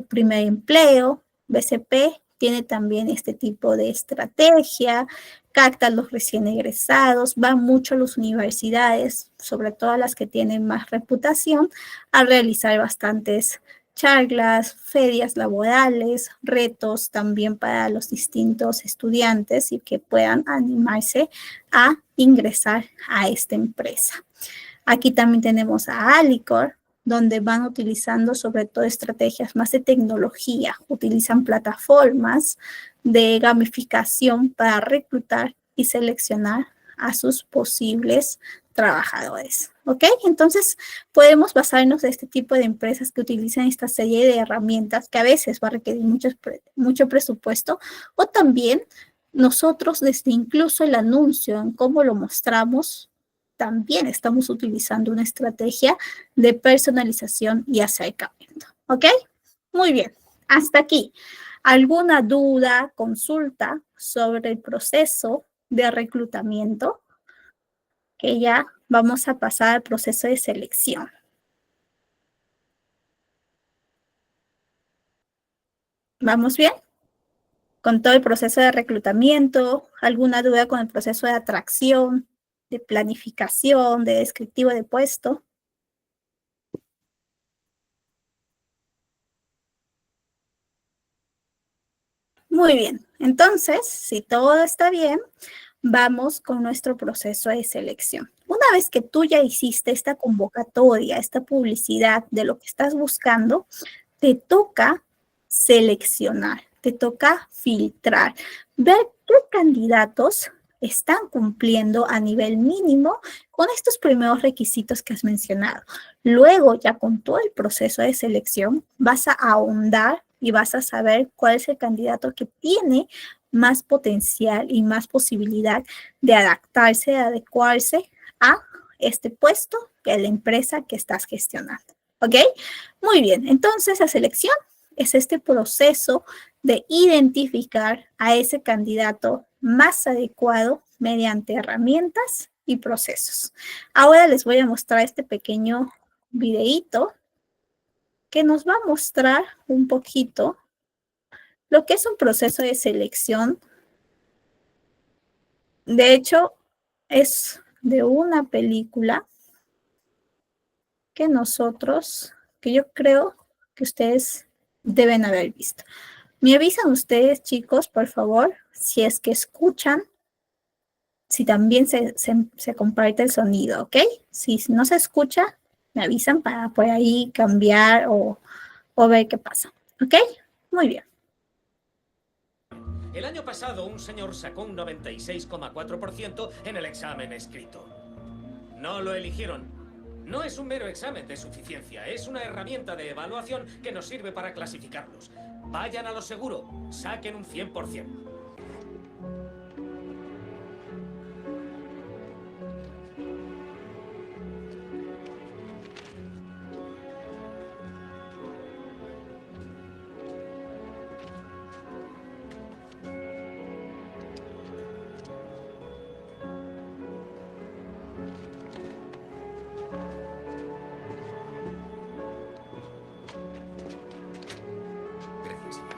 primer empleo, BCP tiene también este tipo de estrategia, capta a los recién egresados, van mucho a las universidades, sobre todo las que tienen más reputación, a realizar bastantes charlas, ferias laborales, retos también para los distintos estudiantes y que puedan animarse a ingresar a esta empresa. Aquí también tenemos a Alicor, donde van utilizando sobre todo estrategias más de tecnología, utilizan plataformas de gamificación para reclutar y seleccionar a sus posibles trabajadores, ¿ok? Entonces, podemos basarnos en este tipo de empresas que utilizan esta serie de herramientas que a veces va a requerir mucho presupuesto, o también nosotros desde incluso el anuncio, en cómo lo mostramos, también estamos utilizando una estrategia de personalización y acercamiento, ¿ok? Muy bien, hasta aquí. ¿Alguna duda, consulta sobre el proceso de reclutamiento? Que ya vamos a pasar al proceso de selección. ¿Vamos bien? Con todo el proceso de reclutamiento, ¿alguna duda con el proceso de atracción, de planificación, de descriptivo de puesto? Muy bien, entonces, si todo está bien, vamos con nuestro proceso de selección. Una vez que tú ya hiciste esta convocatoria, esta publicidad de lo que estás buscando, te toca seleccionar, te toca filtrar, ver qué candidatos están cumpliendo a nivel mínimo con estos primeros requisitos que has mencionado. Luego, ya con todo el proceso de selección, vas a ahondar y vas a saber cuál es el candidato que tiene más potencial y más posibilidad de adaptarse, de adecuarse a este puesto de la empresa que estás gestionando. ¿Ok? Muy bien, entonces la selección es este proceso de identificar a ese candidato más adecuado mediante herramientas y procesos. Ahora les voy a mostrar este pequeño videíto que nos va a mostrar un poquito lo que es un proceso de selección. De hecho, es de una película que yo creo que ustedes deben haber visto. Me avisan ustedes, chicos, por favor, si es que escuchan, si también se comparte el sonido, ¿ok? Si no se escucha, me avisan para por ahí cambiar o ver qué pasa, ¿ok? Muy bien. El año pasado un señor sacó un 96,4% en el examen escrito. No lo eligieron. No es un mero examen de suficiencia, es una herramienta de evaluación que nos sirve para clasificarlos. Vayan a lo seguro, saquen un 100%. Gracias, señor.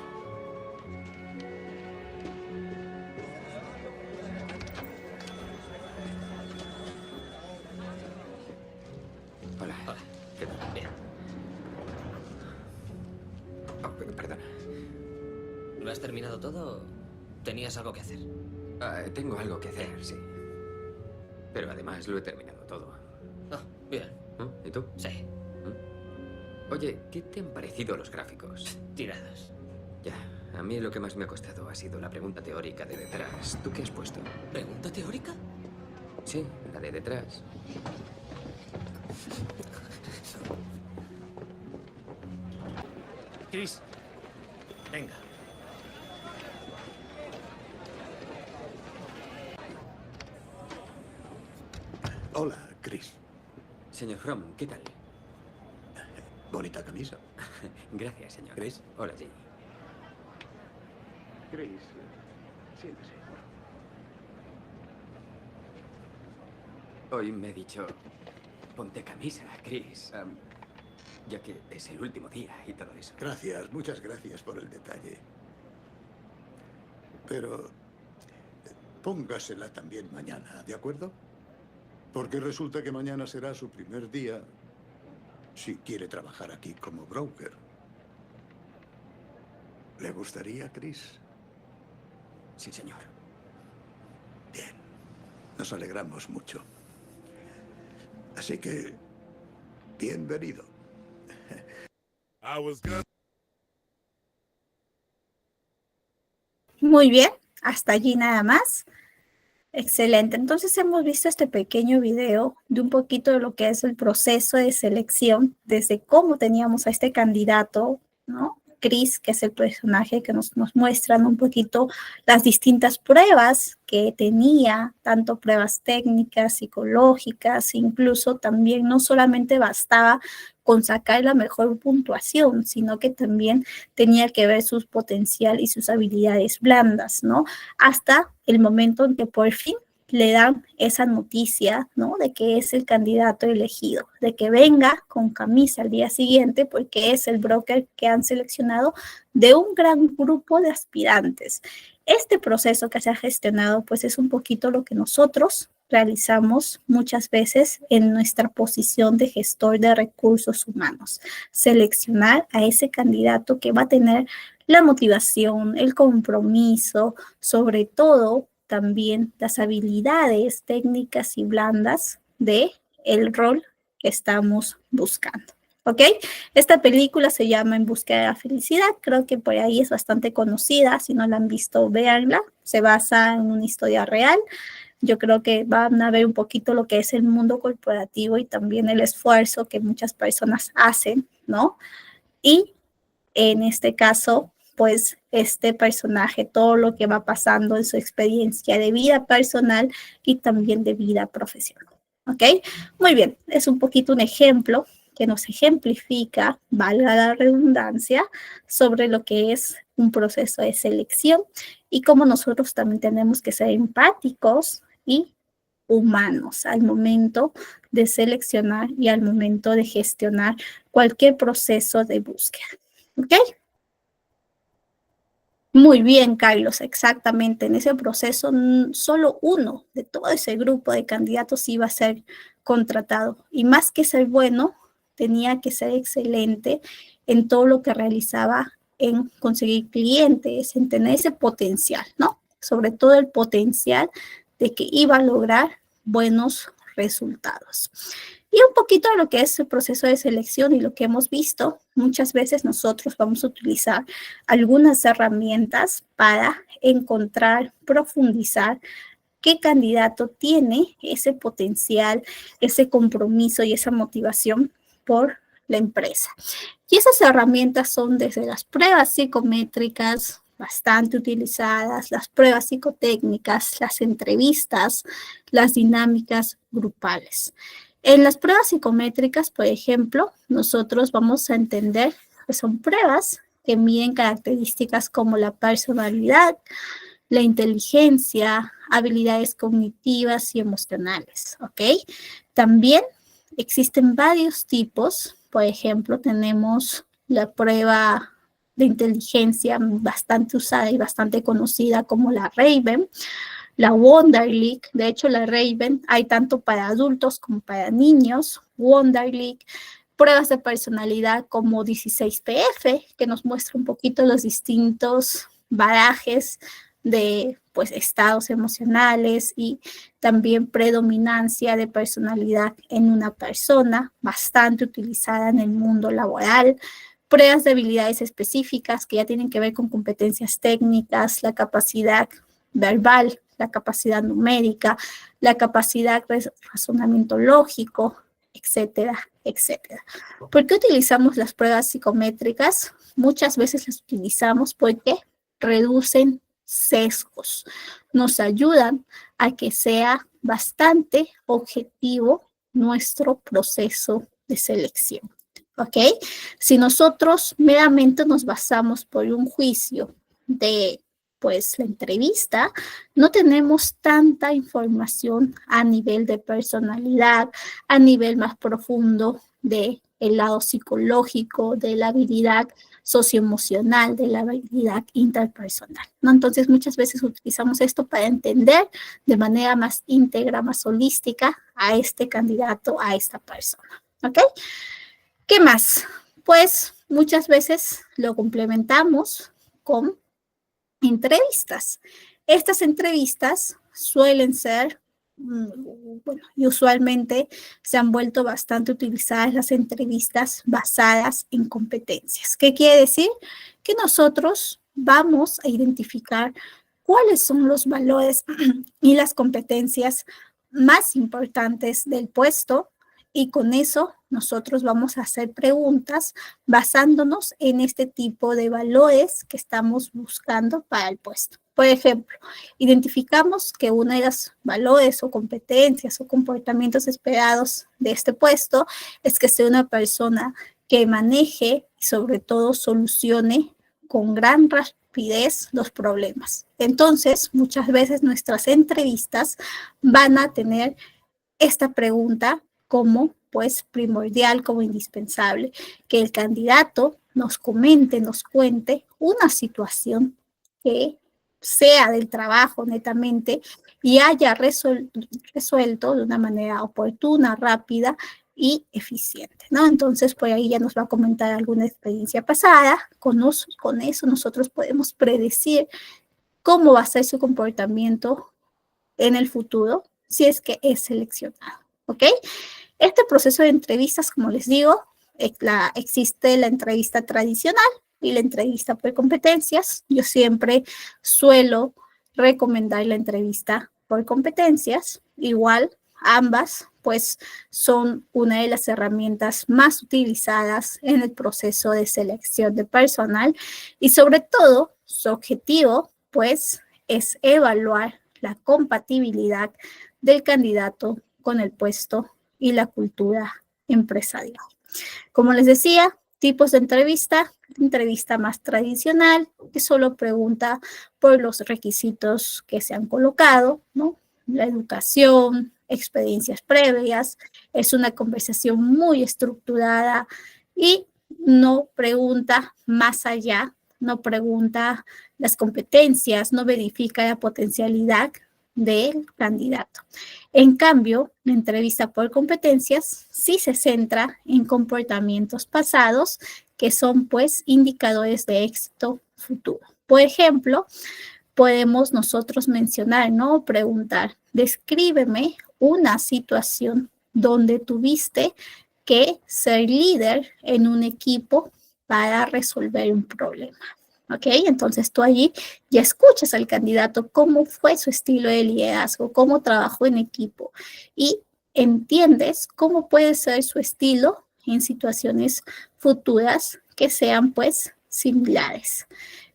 Hola. Hola. ¿Qué tal? Bien. Perdona. ¿Lo has terminado todo o tenías algo que hacer? Tengo algo que hacer, sí. Pero además lo he terminado todo. Ah, bien. ¿Y tú? Sí. Oye, ¿qué te han parecido los gráficos? Tirados. Ya, a mí lo que más me ha costado ha sido la pregunta teórica de detrás. ¿Tú qué has puesto? ¿Pregunta teórica? Sí, la de detrás. Chris, venga. Hola, Chris. Señor Fromm, ¿qué tal? Bonita camisa. Gracias, señor. Chris. Hola, Jay. Chris, siéntese. Hoy me he dicho, ponte camisa, Chris. Ya que es el último día y todo eso. Gracias, muchas gracias por el detalle. Pero póngasela también mañana, ¿de acuerdo? Porque resulta que mañana será su primer día si quiere trabajar aquí como broker. ¿Le gustaría, Chris? Sí, señor. Bien, nos alegramos mucho. Así que, bienvenido. Muy bien, hasta allí nada más. Excelente. Entonces hemos visto este pequeño video de un poquito de lo que es el proceso de selección, desde cómo teníamos a este candidato, ¿no? Chris, que es el personaje que nos muestran un poquito las distintas pruebas que tenía, tanto pruebas técnicas, psicológicas, incluso también no solamente bastaba con sacar la mejor puntuación, sino que también tenía que ver su potencial y sus habilidades blandas, ¿no? Hasta el momento en que por fin le dan esa noticia, ¿no? De que es el candidato elegido, de que venga con camisa al día siguiente porque es el broker que han seleccionado de un gran grupo de aspirantes. Este proceso que se ha gestionado, pues es un poquito lo que nosotros realizamos muchas veces en nuestra posición de gestor de recursos humanos. Seleccionar a ese candidato que va a tener la motivación, el compromiso, sobre todo también las habilidades técnicas y blandas de el rol que estamos buscando. ¿Ok? Esta película se llama En búsqueda de la felicidad. Creo que por ahí es bastante conocida. Si no la han visto, véanla. Se basa en una historia real. Yo creo que van a ver un poquito lo que es el mundo corporativo y también el esfuerzo que muchas personas hacen, ¿no? Y en este caso, pues este personaje, todo lo que va pasando en su experiencia de vida personal y también de vida profesional. ¿Ok? Muy bien, es un poquito un ejemplo que nos ejemplifica, valga la redundancia, sobre lo que es un proceso de selección y cómo nosotros también tenemos que ser empáticos y humanos al momento de seleccionar y al momento de gestionar cualquier proceso de búsqueda. ¿Ok? Muy bien, Carlos, exactamente. En ese proceso, solo uno de todo ese grupo de candidatos iba a ser contratado. Y más que ser bueno, tenía que ser excelente en todo lo que realizaba, en conseguir clientes, en tener ese potencial, ¿no? Sobre todo el potencial de que iba a lograr buenos resultados. Y un poquito de lo que es el proceso de selección y lo que hemos visto, muchas veces nosotros vamos a utilizar algunas herramientas para encontrar, profundizar qué candidato tiene ese potencial, ese compromiso y esa motivación por la empresa. Y esas herramientas son desde las pruebas psicométricas, bastante utilizadas, las pruebas psicotécnicas, las entrevistas, las dinámicas grupales. En las pruebas psicométricas, por ejemplo, nosotros vamos a entender que son pruebas que miden características como la personalidad, la inteligencia, habilidades cognitivas y emocionales, ¿ok? También existen varios tipos. Por ejemplo, tenemos la prueba de inteligencia bastante usada y bastante conocida como la Raven, la Wonderlic. De hecho, la Raven hay tanto para adultos como para niños. Wonderlic, pruebas de personalidad como 16PF, que nos muestra un poquito los distintos barajes de pues, estados emocionales y también predominancia de personalidad en una persona, bastante utilizada en el mundo laboral. Pruebas de habilidades específicas que ya tienen que ver con competencias técnicas, la capacidad verbal, la capacidad numérica, la capacidad de razonamiento lógico, etcétera, etcétera. ¿Por qué utilizamos las pruebas psicométricas? Muchas veces las utilizamos porque reducen sesgos, nos ayudan a que sea bastante objetivo nuestro proceso de selección. ¿Ok? Si nosotros meramente nos basamos por un juicio de pues la entrevista, no tenemos tanta información a nivel de personalidad, a nivel más profundo del lado psicológico, de la habilidad socioemocional, de la habilidad interpersonal, ¿no? Entonces, muchas veces utilizamos esto para entender de manera más íntegra, más holística a este candidato, a esta persona, ¿ok? ¿Qué más? Pues muchas veces lo complementamos con entrevistas. Estas entrevistas suelen ser, bueno, y usualmente se han vuelto bastante utilizadas las entrevistas basadas en competencias. ¿Qué quiere decir? Que nosotros vamos a identificar cuáles son los valores y las competencias más importantes del puesto y con eso nosotros vamos a hacer preguntas basándonos en este tipo de valores que estamos buscando para el puesto. Por ejemplo, identificamos que uno de los valores o competencias o comportamientos esperados de este puesto es que sea una persona que maneje y sobre todo solucione con gran rapidez los problemas. Entonces, muchas veces nuestras entrevistas van a tener esta pregunta como pues primordial, como indispensable, que el candidato nos comente, nos cuente una situación que sea del trabajo netamente y haya resuelto de una manera oportuna, rápida y eficiente, ¿no? Entonces, por ahí ya nos va a comentar alguna experiencia pasada. Con eso nosotros podemos predecir cómo va a ser su comportamiento en el futuro si es que es seleccionado, ¿ok? Este proceso de entrevistas, como les digo, existe la entrevista tradicional y la entrevista por competencias. Yo siempre suelo recomendar la entrevista por competencias. Igual, ambas, pues, son una de las herramientas más utilizadas en el proceso de selección de personal y sobre todo, su objetivo, pues, es evaluar la compatibilidad del candidato con el puesto y la cultura empresarial. Como les decía, tipos de entrevista más tradicional, que solo pregunta por los requisitos que se han colocado, ¿no? La educación, experiencias previas, es una conversación muy estructurada y no pregunta más allá, no pregunta las competencias, no verifica la potencialidad del candidato. En cambio, la entrevista por competencias sí se centra en comportamientos pasados que son pues indicadores de éxito futuro. Por ejemplo, podemos nosotros mencionar, ¿no? Preguntar, descríbeme una situación donde tuviste que ser líder en un equipo para resolver un problema. ¿Ok? Entonces tú allí ya escuchas al candidato cómo fue su estilo de liderazgo, cómo trabajó en equipo y entiendes cómo puede ser su estilo en situaciones futuras que sean pues similares.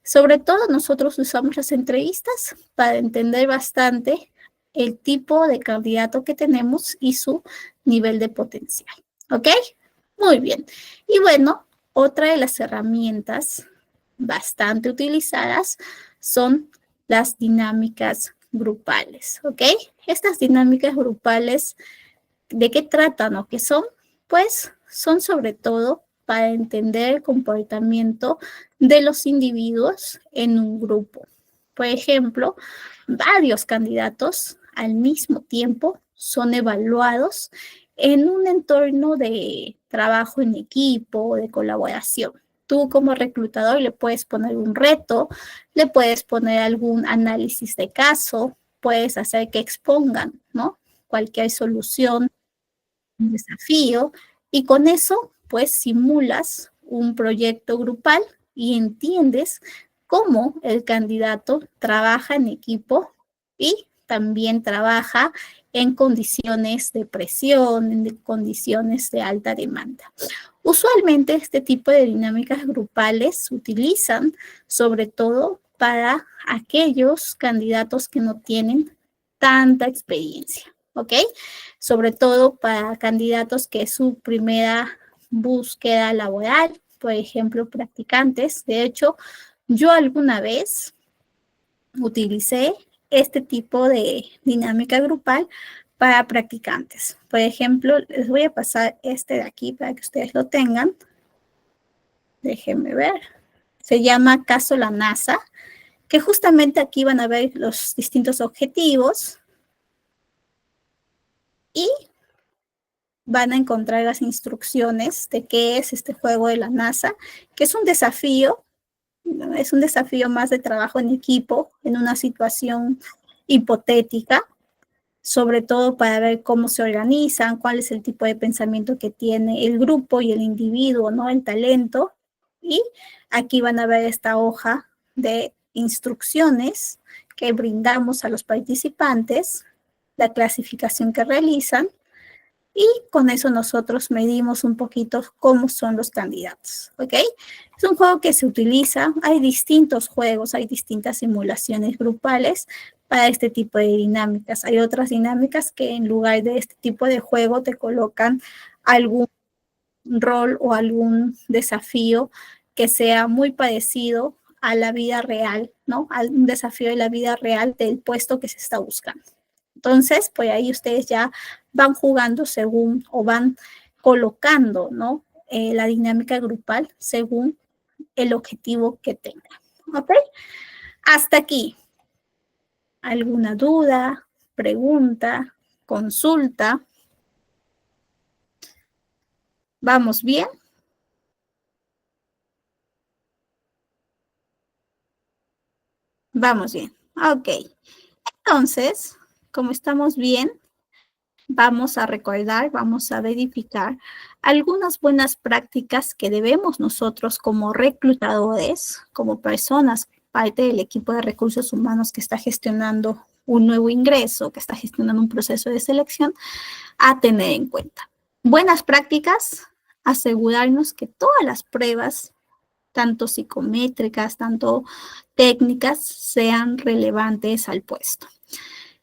Sobre todo nosotros usamos las entrevistas para entender bastante el tipo de candidato que tenemos y su nivel de potencial. ¿Ok? Muy bien. Y bueno, otra de las herramientas bastante utilizadas son las dinámicas grupales, ¿ok? Estas dinámicas grupales, ¿de qué tratan o qué son? Pues son sobre todo para entender el comportamiento de los individuos en un grupo. Por ejemplo, varios candidatos al mismo tiempo son evaluados en un entorno de trabajo en equipo, de colaboración. Tú como reclutador le puedes poner un reto, le puedes poner algún análisis de caso, puedes hacer que expongan, ¿no? Cualquier solución, un desafío, y con eso, pues, simulas un proyecto grupal y entiendes cómo el candidato trabaja en equipo y también trabaja en condiciones de presión, en condiciones de alta demanda. Usualmente este tipo de dinámicas grupales se utilizan sobre todo para aquellos candidatos que no tienen tanta experiencia, ¿ok? Sobre todo para candidatos que es su primera búsqueda laboral, por ejemplo, practicantes. De hecho, yo alguna vez utilicé este tipo de dinámica grupal para practicantes. Por ejemplo, les voy a pasar este de aquí para que ustedes lo tengan. Déjenme ver. Se llama Caso La NASA, que justamente aquí van a ver los distintos objetivos y van a encontrar las instrucciones de qué es este juego de la NASA, que es un desafío más de trabajo en equipo, en una situación hipotética, sobre todo para ver cómo se organizan, cuál es el tipo de pensamiento que tiene el grupo y el individuo, ¿no? El talento. Y aquí van a ver esta hoja de instrucciones que brindamos a los participantes, la clasificación que realizan, y con eso nosotros medimos un poquito cómo son los candidatos, ¿ok? Es un juego que se utiliza, hay distintos juegos, hay distintas simulaciones grupales para este tipo de dinámicas. Hay otras dinámicas que en lugar de este tipo de juego te colocan algún rol o algún desafío que sea muy parecido a la vida real, ¿no? A un desafío de la vida real del puesto que se está buscando. Entonces, pues ahí ustedes ya van jugando según o van colocando, ¿no? La dinámica grupal según el objetivo que tengan. ¿Ok? Hasta aquí. ¿Alguna duda, pregunta, consulta? ¿Vamos bien? Vamos bien. Ok. Entonces, como estamos bien, vamos a recordar, vamos a verificar algunas buenas prácticas que debemos nosotros como reclutadores, como personas, parte del equipo de recursos humanos que está gestionando un nuevo ingreso, que está gestionando un proceso de selección, a tener en cuenta. Buenas prácticas, asegurarnos que todas las pruebas, tanto psicométricas, tanto técnicas, sean relevantes al puesto.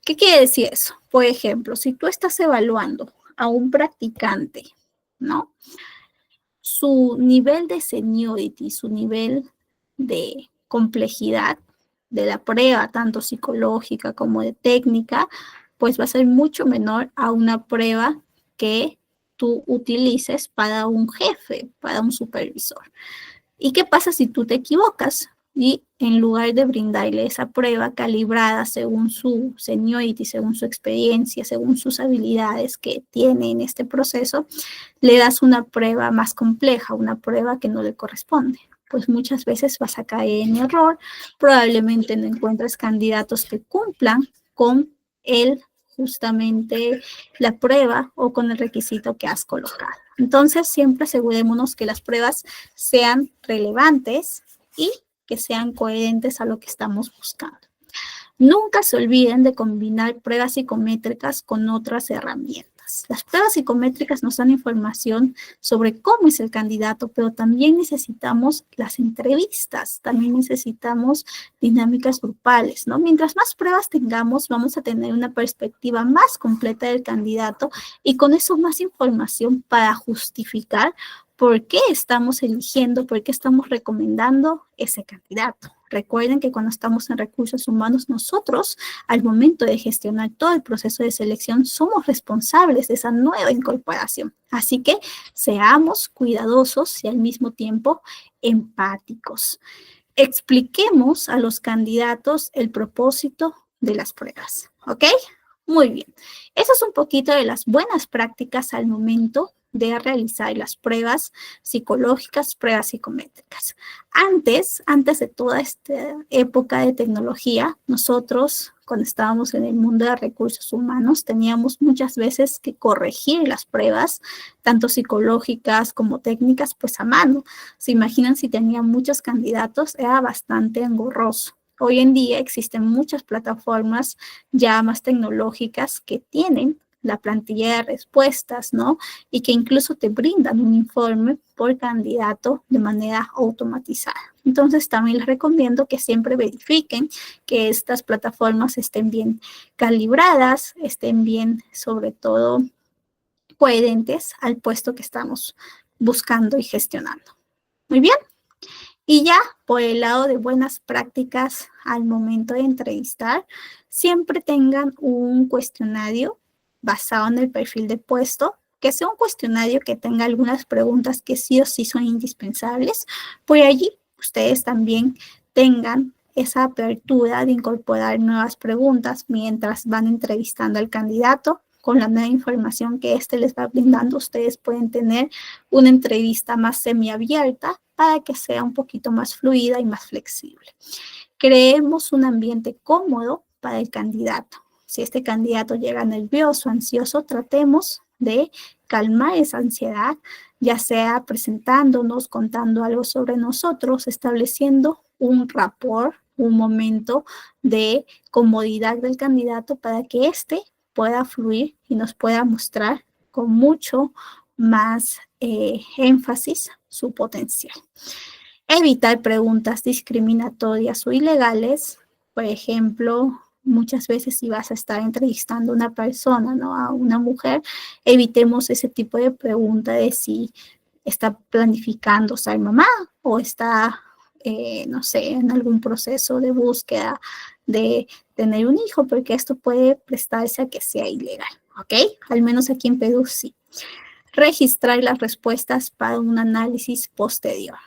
¿Qué quiere decir eso? Por ejemplo, si tú estás evaluando a un practicante, ¿no? Su nivel de seniority, su nivel de complejidad de la prueba, tanto psicológica como de técnica, pues va a ser mucho menor a una prueba que tú utilices para un jefe, para un supervisor. ¿Y qué pasa si tú te equivocas? Y en lugar de brindarle esa prueba calibrada según su seniority, según su experiencia, según sus habilidades que tiene en este proceso, le das una prueba más compleja, una prueba que no le corresponde. Pues muchas veces vas a caer en error, probablemente no encuentres candidatos que cumplan con justamente la prueba o con el requisito que has colocado. Entonces, siempre asegurémonos que las pruebas sean relevantes y que sean coherentes a lo que estamos buscando. Nunca se olviden de combinar pruebas psicométricas con otras herramientas. Las pruebas psicométricas nos dan información sobre cómo es el candidato, pero también necesitamos las entrevistas, también necesitamos dinámicas grupales, ¿no? Mientras más pruebas tengamos, vamos a tener una perspectiva más completa del candidato y con eso más información para justificar por qué estamos eligiendo, por qué estamos recomendando ese candidato. Recuerden que cuando estamos en recursos humanos, nosotros, al momento de gestionar todo el proceso de selección, somos responsables de esa nueva incorporación. Así que seamos cuidadosos y al mismo tiempo empáticos. Expliquemos a los candidatos el propósito de las pruebas, ¿ok? Muy bien. Eso es un poquito de las buenas prácticas al momento de realizar las pruebas psicológicas, pruebas psicométricas. Antes de toda esta época de tecnología, nosotros, cuando estábamos en el mundo de recursos humanos, teníamos muchas veces que corregir las pruebas, tanto psicológicas como técnicas, pues a mano. Se imaginan si tenían muchos candidatos, era bastante engorroso. Hoy en día existen muchas plataformas ya más tecnológicas que tienen la plantilla de respuestas, ¿no? Y que incluso te brindan un informe por candidato de manera automatizada. Entonces, también les recomiendo que siempre verifiquen que estas plataformas estén bien calibradas, estén bien, sobre todo, coherentes al puesto que estamos buscando y gestionando. Muy bien. Y ya por el lado de buenas prácticas al momento de entrevistar, siempre tengan un cuestionario basado en el perfil de puesto, que sea un cuestionario que tenga algunas preguntas que sí o sí son indispensables. Por allí, ustedes también tengan esa apertura de incorporar nuevas preguntas mientras van entrevistando al candidato. Con la nueva información que les va brindando, ustedes pueden tener una entrevista más semiabierta para que sea un poquito más fluida y más flexible. Creemos un ambiente cómodo para el candidato. Si este candidato llega nervioso, ansioso, tratemos de calmar esa ansiedad, ya sea presentándonos, contando algo sobre nosotros, estableciendo un rapport, un momento de comodidad del candidato para que pueda fluir y nos pueda mostrar con mucho más énfasis su potencial. Evitar preguntas discriminatorias o ilegales. Por ejemplo, muchas veces si vas a estar entrevistando a una persona, ¿no? A una mujer, evitemos ese tipo de pregunta de si está planificando ser mamá o está, no sé, en algún proceso de búsqueda de tener un hijo, porque esto puede prestarse a que sea ilegal, ¿ok? Al menos aquí en Perú sí. Registrar las respuestas para un análisis posterior.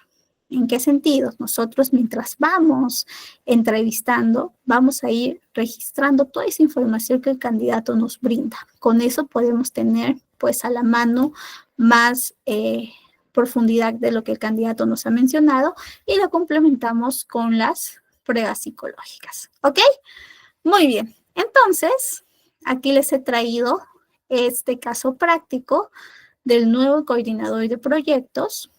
¿En qué sentido? Nosotros mientras vamos entrevistando, vamos a ir registrando toda esa información que el candidato nos brinda. Con eso podemos tener pues a la mano más profundidad de lo que el candidato nos ha mencionado y lo complementamos con las pruebas psicológicas. ¿Ok? Muy bien. Entonces, aquí les he traído este caso práctico del nuevo coordinador de proyectos.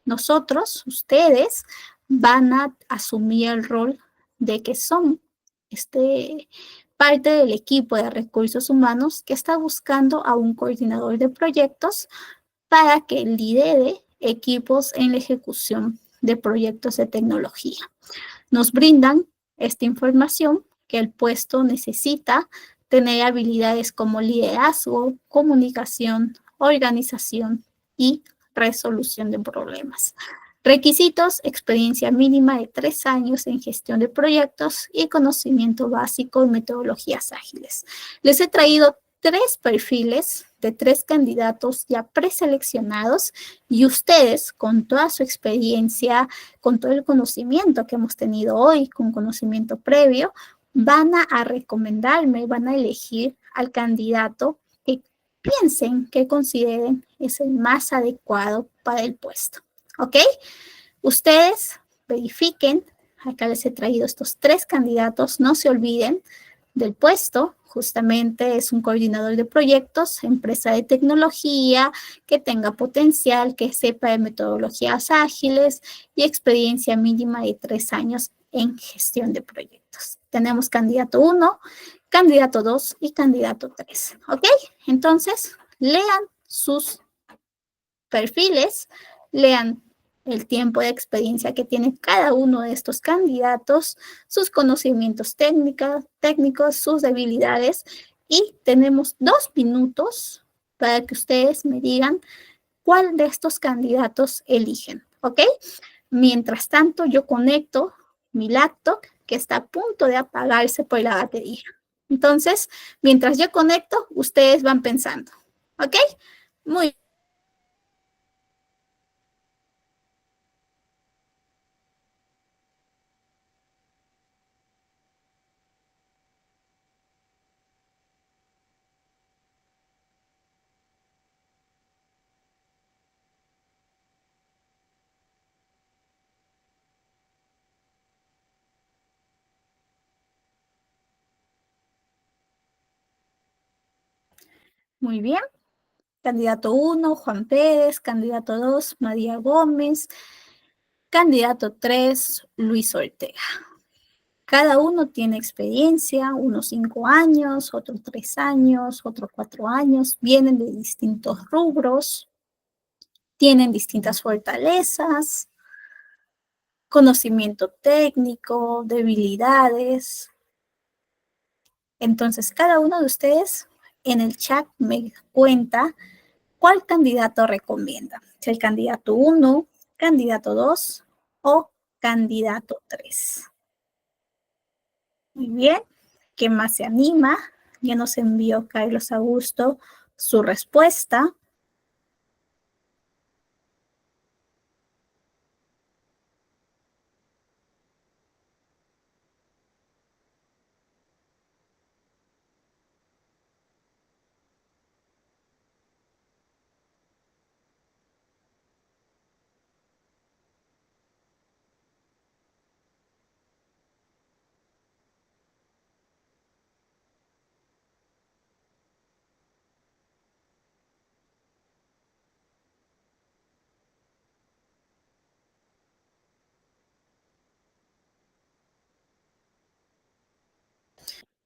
Nosotros, ustedes, van a asumir el rol de que son parte del equipo de recursos humanos que está buscando a un coordinador de proyectos para que lidere equipos en la ejecución de proyectos de tecnología. Nos brindan esta información que el puesto necesita tener habilidades como liderazgo, comunicación, organización y resolución de problemas. Requisitos: experiencia mínima de 3 años en gestión de proyectos y conocimiento básico en metodologías ágiles. Les he traído 3 perfiles de 3 candidatos ya preseleccionados y ustedes, con toda su experiencia, con todo el conocimiento que hemos tenido hoy, con conocimiento previo, van a recomendarme, van a elegir al candidato que piensen, que consideren es el más adecuado para el puesto. ¿Ok? Ustedes verifiquen, acá les he traído estos 3 candidatos, no se olviden del puesto. Justamente es un coordinador de proyectos, empresa de tecnología, que tenga potencial, que sepa de metodologías ágiles y experiencia mínima de 3 años en gestión de proyectos. Tenemos candidato 1, candidato 2 y candidato 3. ¿Ok? Entonces, lean sus perfiles, lean el tiempo de experiencia que tiene cada uno de estos candidatos, sus conocimientos técnicos, sus debilidades, y tenemos 2 minutos para que ustedes me digan cuál de estos candidatos eligen, ¿ok? Mientras tanto, yo conecto mi laptop que está a punto de apagarse por la batería. Entonces, mientras yo conecto, ustedes van pensando, ¿ok? Muy bien. Candidato 1, Juan Pérez. Candidato 2, María Gómez. Candidato 3, Luis Ortega. Cada uno tiene experiencia, unos 5 años, otros 3 años, otros 4 años. Vienen de distintos rubros, tienen distintas fortalezas, conocimiento técnico, debilidades. Entonces, cada uno de ustedes en el chat me cuenta cuál candidato recomienda. Si el candidato 1, candidato 2 o candidato 3. Muy bien. ¿Quién más se anima? Ya nos envió Carlos Augusto su respuesta.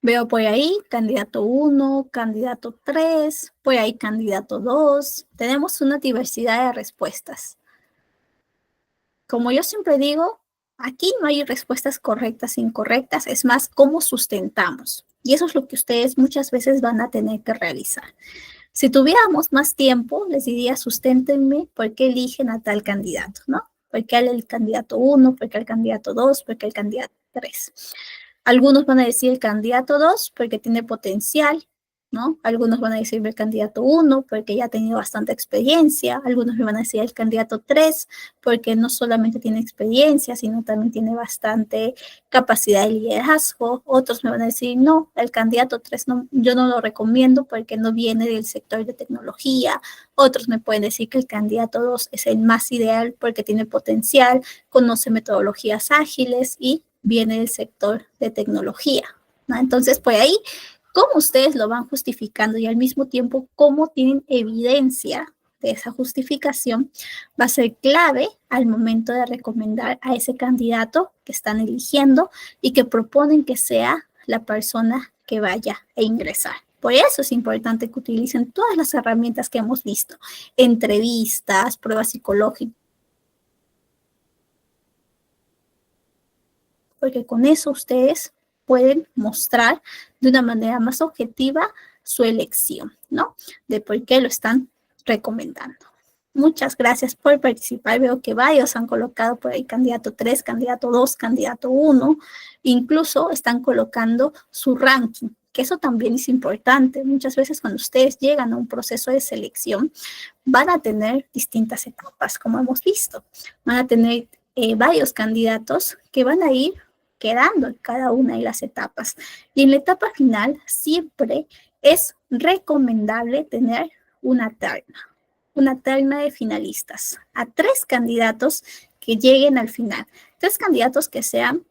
Veo por ahí candidato 1, candidato 3, por ahí candidato 2. Tenemos una diversidad de respuestas. Como yo siempre digo, aquí no hay respuestas correctas e incorrectas, es más cómo sustentamos. Y eso es lo que ustedes muchas veces van a tener que realizar. Si tuviéramos más tiempo, les diría, susténtenme por qué eligen a tal candidato, ¿no? ¿Por qué el candidato 1? ¿Por qué el candidato 2? ¿Por qué el candidato 3? Algunos van a decir el candidato 2 porque tiene potencial, ¿no? Algunos van a decir el candidato 1 porque ya ha tenido bastante experiencia. Algunos me van a decir el candidato 3 porque no solamente tiene experiencia, sino también tiene bastante capacidad de liderazgo. Otros me van a decir, no, el candidato 3 no, yo no lo recomiendo porque no viene del sector de tecnología. Otros me pueden decir que el candidato 2 es el más ideal porque tiene potencial, conoce metodologías ágiles y viene del sector de tecnología, ¿no? Entonces, pues ahí cómo ustedes lo van justificando y al mismo tiempo cómo tienen evidencia de esa justificación va a ser clave al momento de recomendar a ese candidato que están eligiendo y que proponen que sea la persona que vaya a ingresar. Por eso es importante que utilicen todas las herramientas que hemos visto, entrevistas, pruebas psicológicas, porque con eso ustedes pueden mostrar de una manera más objetiva su elección, ¿no? De por qué lo están recomendando. Muchas gracias por participar. Veo que varios han colocado por ahí candidato 3, candidato 2, candidato 1. Incluso están colocando su ranking, que eso también es importante. Muchas veces cuando ustedes llegan a un proceso de selección, van a tener distintas etapas, como hemos visto. Van a tener varios candidatos que van a ir quedando en cada una de las etapas. Y en la etapa final siempre es recomendable tener una terna de finalistas, a 3 candidatos que lleguen al final, 3 candidatos que sean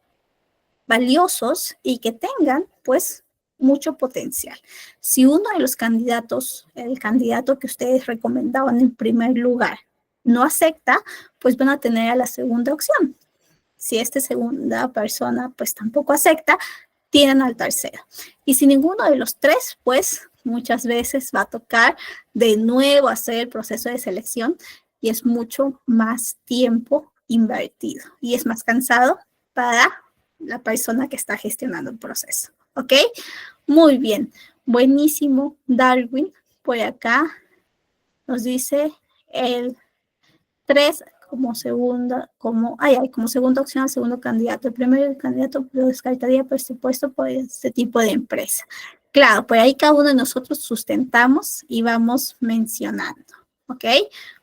valiosos y que tengan, pues, mucho potencial. Si uno de los candidatos, el candidato que ustedes recomendaban en primer lugar, no acepta, pues van a tener a la segunda opción. Si esta segunda persona, pues, tampoco acepta, tienen al tercero. Y si ninguno de los 3, pues, muchas veces va a tocar de nuevo hacer el proceso de selección y es mucho más tiempo invertido y es más cansado para la persona que está gestionando el proceso. ¿Ok? Muy bien. Buenísimo, Darwin. Por acá nos dice el 3 como segunda, como segunda opción al segundo candidato. El primer candidato lo descartaría, por supuesto, por este tipo de empresa. Claro, por ahí cada uno de nosotros sustentamos y vamos mencionando, ¿ok?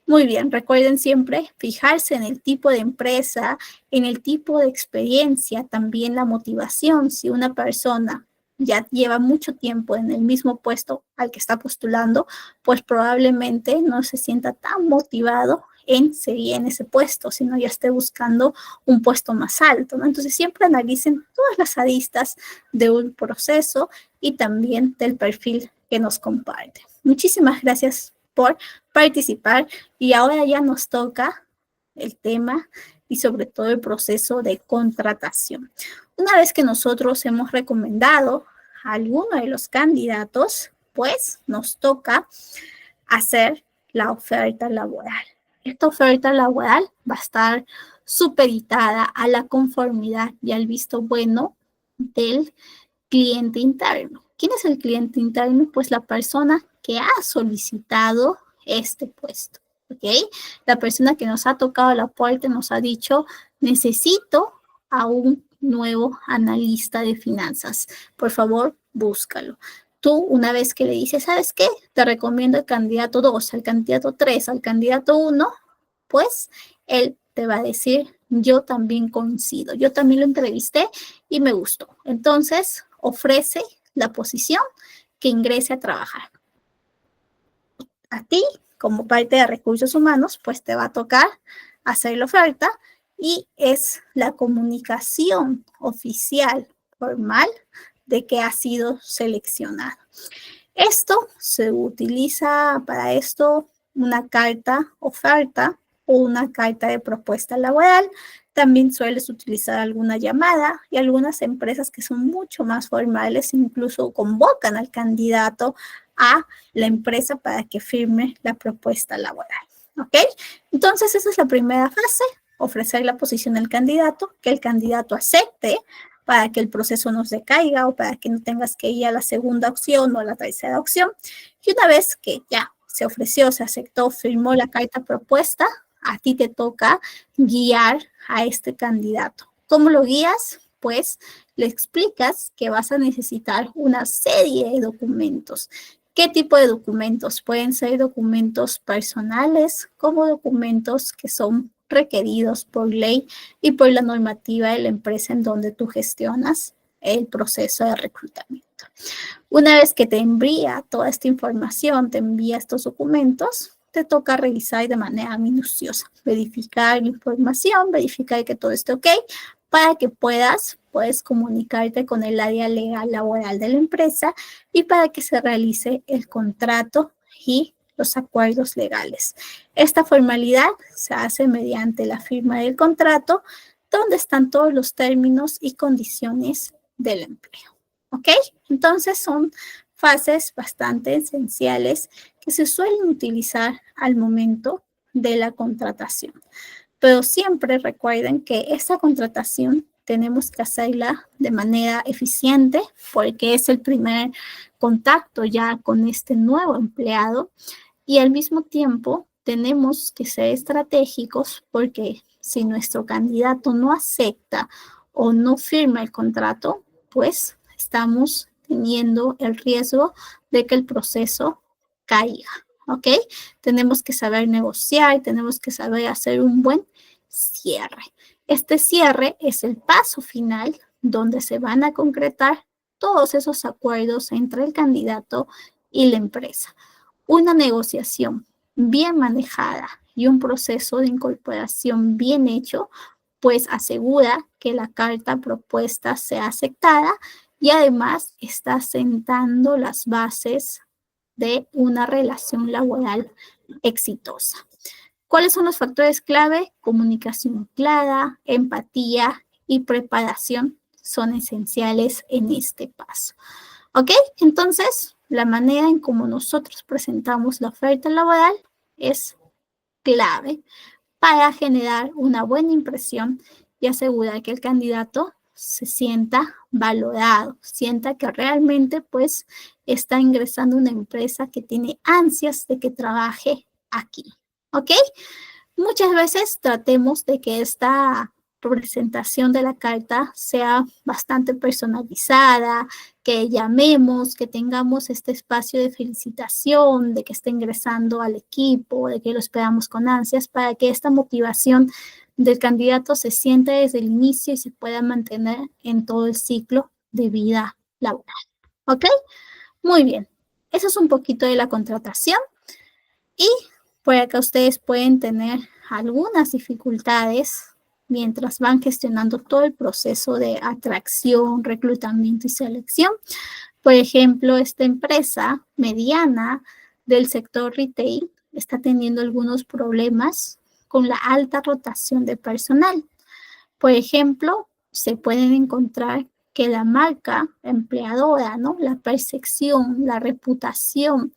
Muy bien, recuerden siempre fijarse en el tipo de empresa, en el tipo de experiencia, también la motivación. Si una persona ya lleva mucho tiempo en el mismo puesto al que está postulando, pues probablemente no se sienta tan motivado en seguir en ese puesto, sino ya esté buscando un puesto más alto, ¿no? Entonces siempre analicen todas las aristas de un proceso y también del perfil que nos comparte. Muchísimas gracias por participar y ahora ya nos toca el tema y sobre todo el proceso de contratación. Una vez que nosotros hemos recomendado a alguno de los candidatos, pues nos toca hacer la oferta laboral. Esta oferta laboral va a estar supeditada a la conformidad y al visto bueno del cliente interno. ¿Quién es el cliente interno? Pues la persona que ha solicitado este puesto, ¿ok? La persona que nos ha tocado la puerta nos ha dicho, necesito a un nuevo analista de finanzas. Por favor, búscalo. Tú, una vez que le dices, ¿sabes qué? Te recomiendo el candidato 2, al candidato 3, al candidato 1, pues él te va a decir, yo también coincido, yo también lo entrevisté y me gustó. Entonces, ofrece la posición que ingrese a trabajar. A ti, como parte de recursos humanos, pues te va a tocar hacer la oferta y es la comunicación oficial, formal, de que ha sido seleccionado. Esto se utiliza para esto una carta oferta o una carta de propuesta laboral. También sueles utilizar alguna llamada y algunas empresas que son mucho más formales incluso convocan al candidato a la empresa para que firme la propuesta laboral. ¿Ok? Entonces, esa es la primera fase, ofrecer la posición al candidato, que el candidato acepte para que el proceso no se caiga o para que no tengas que ir a la segunda opción o a la tercera opción. Y una vez que ya se ofreció, se aceptó, firmó la carta propuesta, a ti te toca guiar a este candidato. ¿Cómo lo guías? Pues le explicas que vas a necesitar una serie de documentos. ¿Qué tipo de documentos? Pueden ser documentos personales como documentos que son requeridos por ley y por la normativa de la empresa en donde tú gestionas el proceso de reclutamiento. Una vez que te envía toda esta información, te envía estos documentos, te toca revisar de manera minuciosa, verificar la información, verificar que todo esté ok, para que puedes comunicarte con el área legal laboral de la empresa y para que se realice el contrato y los acuerdos legales. Esta formalidad se hace mediante la firma del contrato, donde están todos los términos y condiciones del empleo. ¿Ok? Entonces son fases bastante esenciales que se suelen utilizar al momento de la contratación. Pero siempre recuerden que esta contratación tenemos que hacerla de manera eficiente porque es el primer contacto ya con este nuevo empleado y al mismo tiempo tenemos que ser estratégicos porque si nuestro candidato no acepta o no firma el contrato, pues estamos teniendo el riesgo de que el proceso caiga, ¿ok? Tenemos que saber negociar, tenemos que saber hacer un buen cierre. Este cierre es el paso final donde se van a concretar todos esos acuerdos entre el candidato y la empresa. Una negociación bien manejada y un proceso de incorporación bien hecho, pues asegura que la carta propuesta sea aceptada y además está sentando las bases de una relación laboral exitosa. ¿Cuáles son los factores clave? Comunicación clara, empatía y preparación son esenciales en este paso. ¿Ok? Entonces, la manera en cómo nosotros presentamos la oferta laboral es clave para generar una buena impresión y asegurar que el candidato se sienta valorado, sienta que realmente pues está ingresando a una empresa que tiene ansias de que trabaje aquí. ¿Ok? Muchas veces tratemos de que esta presentación de la carta sea bastante personalizada, que llamemos, que tengamos este espacio de felicitación, de que esté ingresando al equipo, de que lo esperamos con ansias, para que esta motivación del candidato se siente desde el inicio y se pueda mantener en todo el ciclo de vida laboral. ¿Ok? Muy bien. Eso es un poquito de la contratación y por acá ustedes pueden tener algunas dificultades mientras van gestionando todo el proceso de atracción, reclutamiento y selección. Por ejemplo, esta empresa mediana del sector retail está teniendo algunos problemas con la alta rotación de personal. Por ejemplo, se pueden encontrar que la marca empleadora, ¿no? La percepción, la reputación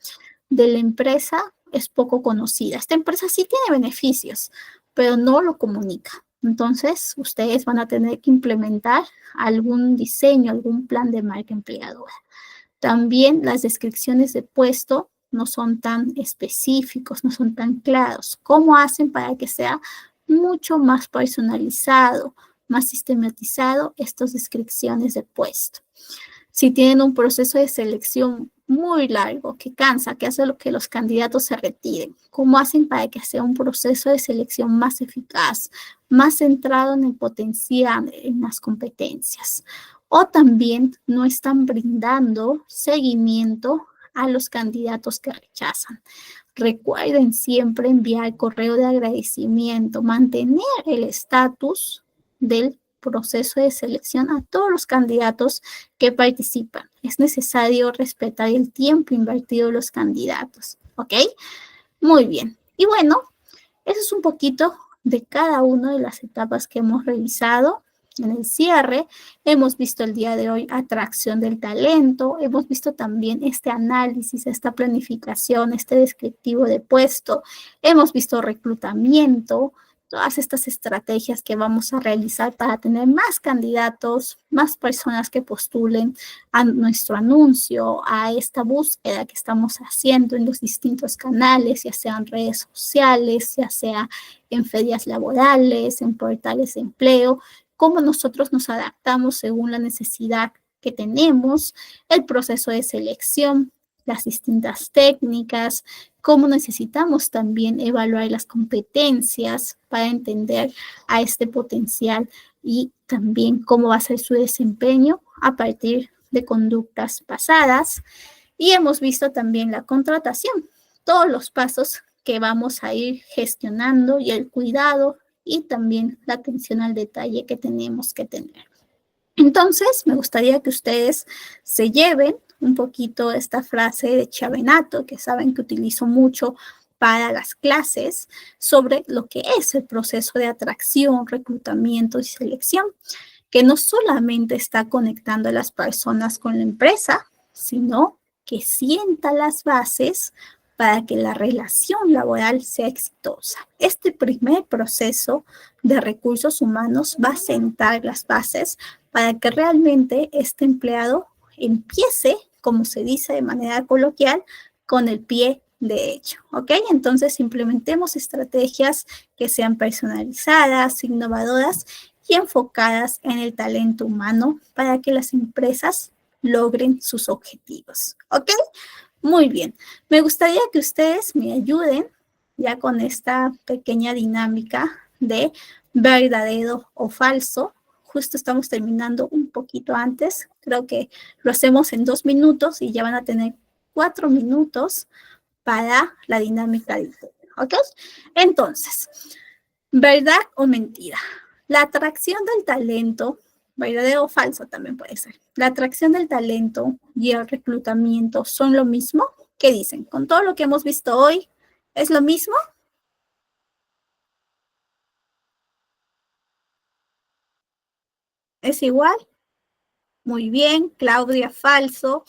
de la empresa es poco conocida. Esta empresa sí tiene beneficios, pero no lo comunica. Entonces, ustedes van a tener que implementar algún diseño, algún plan de marca empleadora. También las descripciones de puesto no son tan específicos, no son tan claros. ¿Cómo hacen para que sea mucho más personalizado, más sistematizado estas descripciones de puesto? Si tienen un proceso de selección muy largo, que cansa, que hace lo que los candidatos se retiren, ¿cómo hacen para que sea un proceso de selección más eficaz, más centrado en el potencial, en las competencias? O también no están brindando seguimiento a los candidatos que rechazan. Recuerden siempre enviar correo de agradecimiento, mantener el estatus del proceso de selección a todos los candidatos que participan. Es necesario respetar el tiempo invertido de los candidatos, ¿ok? Muy bien. Y bueno, eso es un poquito de cada una de las etapas que hemos revisado. En el cierre, hemos visto el día de hoy atracción del talento, hemos visto también este análisis, esta planificación, este descriptivo de puesto, hemos visto reclutamiento, todas estas estrategias que vamos a realizar para tener más candidatos, más personas que postulen a nuestro anuncio, a esta búsqueda que estamos haciendo en los distintos canales, ya sean redes sociales, ya sea en ferias laborales, en portales de empleo, cómo nosotros nos adaptamos según la necesidad que tenemos, el proceso de selección, las distintas técnicas, cómo necesitamos también evaluar las competencias para entender a este potencial y también cómo va a ser su desempeño a partir de conductas pasadas. Y hemos visto también la contratación, todos los pasos que vamos a ir gestionando y el cuidado y también la atención al detalle que tenemos que tener. Entonces, me gustaría que ustedes se lleven un poquito esta frase de Chiavenato, que saben que utilizo mucho para las clases, sobre lo que es el proceso de atracción, reclutamiento y selección, que no solamente está conectando a las personas con la empresa, sino que sienta las bases para que la relación laboral sea exitosa. Este primer proceso de recursos humanos va a sentar las bases para que realmente este empleado empiece, como se dice de manera coloquial, con el pie derecho, ¿ok? Entonces implementemos estrategias que sean personalizadas, innovadoras y enfocadas en el talento humano para que las empresas logren sus objetivos, ¿ok? Muy bien. Me gustaría que ustedes me ayuden ya con esta pequeña dinámica de verdadero o falso. Justo estamos terminando un poquito antes. Creo que lo hacemos en 2 minutos y ya van a tener 4 minutos para la dinámica de ustedes, ¿ok? Entonces, ¿verdad o mentira? La atracción del talento, verdadero o falso también puede ser. La atracción del talento y el reclutamiento son lo mismo. ¿Qué dicen? Con todo lo que hemos visto hoy, ¿es lo mismo? ¿Es igual? Muy bien, Claudia, falso.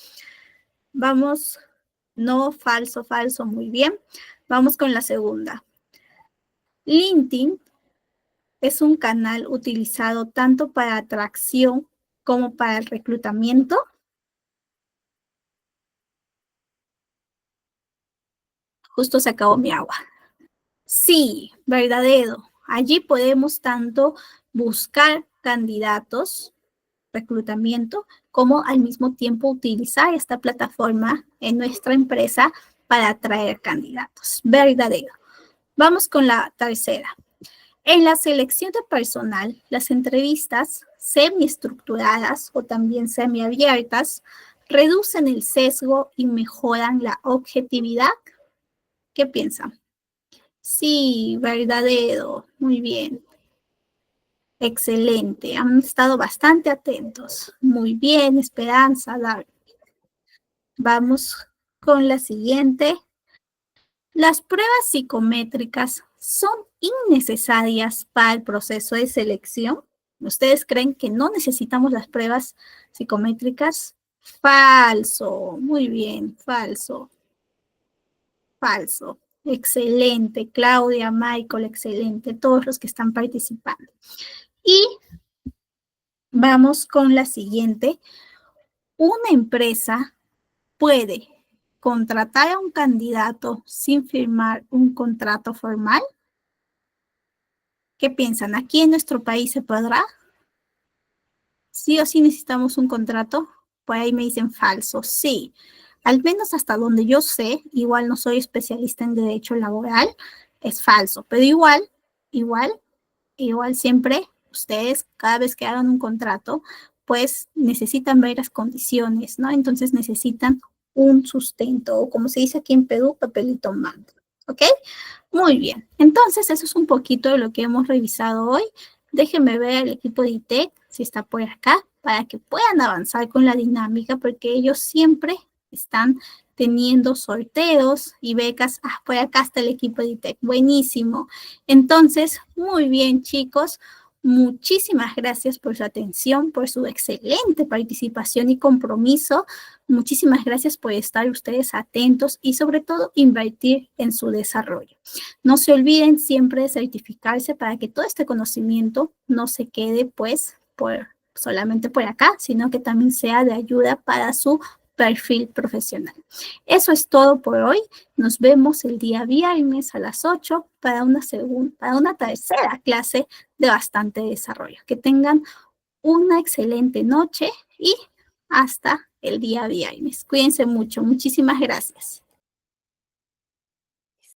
Vamos, no, falso, falso, muy bien. Vamos con la segunda. LinkedIn es un canal utilizado tanto para atracción como para el reclutamiento. Justo se acabó mi agua. Sí, verdadero. Allí podemos tanto buscar candidatos, reclutamiento, como al mismo tiempo utilizar esta plataforma en nuestra empresa para atraer candidatos. Verdadero. Vamos con la tercera. En la selección de personal, las entrevistas semiestructuradas o también semiabiertas reducen el sesgo y mejoran la objetividad. ¿Qué piensan? Sí, verdadero. Muy bien. Excelente. Han estado bastante atentos. Muy bien, Esperanza. Vamos con la siguiente. Las pruebas psicométricas son innecesarias para el proceso de selección. ¿Ustedes creen que no necesitamos las pruebas psicométricas? Falso. Muy bien, falso. Falso. Excelente, Claudia, Michael, excelente, todos los que están participando. Y vamos con la siguiente. Una empresa puede contratar a un candidato sin firmar un contrato formal. ¿Qué piensan? ¿Aquí en nuestro país se podrá? ¿Sí o sí necesitamos un contrato? Por ahí me dicen falso. Sí, al menos hasta donde yo sé, igual no soy especialista en derecho laboral, es falso, pero igual siempre ustedes, cada vez que hagan un contrato, pues necesitan ver las condiciones, ¿no? Entonces necesitan un sustento, o como se dice aquí en Perú, papelito mando, ¿ok? Muy bien, entonces eso es un poquito de lo que hemos revisado hoy. Déjenme ver al equipo de ITEC si está por acá para que puedan avanzar con la dinámica porque ellos siempre están teniendo sorteos y becas. Ah, por acá está el equipo de ITEC, buenísimo. Entonces, muy bien chicos, muchísimas gracias por su atención, por su excelente participación y compromiso. Muchísimas gracias por estar ustedes atentos y sobre todo invertir en su desarrollo. No se olviden siempre de certificarse para que todo este conocimiento no se quede pues solamente por acá, sino que también sea de ayuda para su perfil profesional. Eso es todo por hoy. Nos vemos el día viernes a las 8 para una tercera clase de bastante desarrollo. Que tengan una excelente noche y hasta el día viernes. Cuídense mucho. Muchísimas gracias.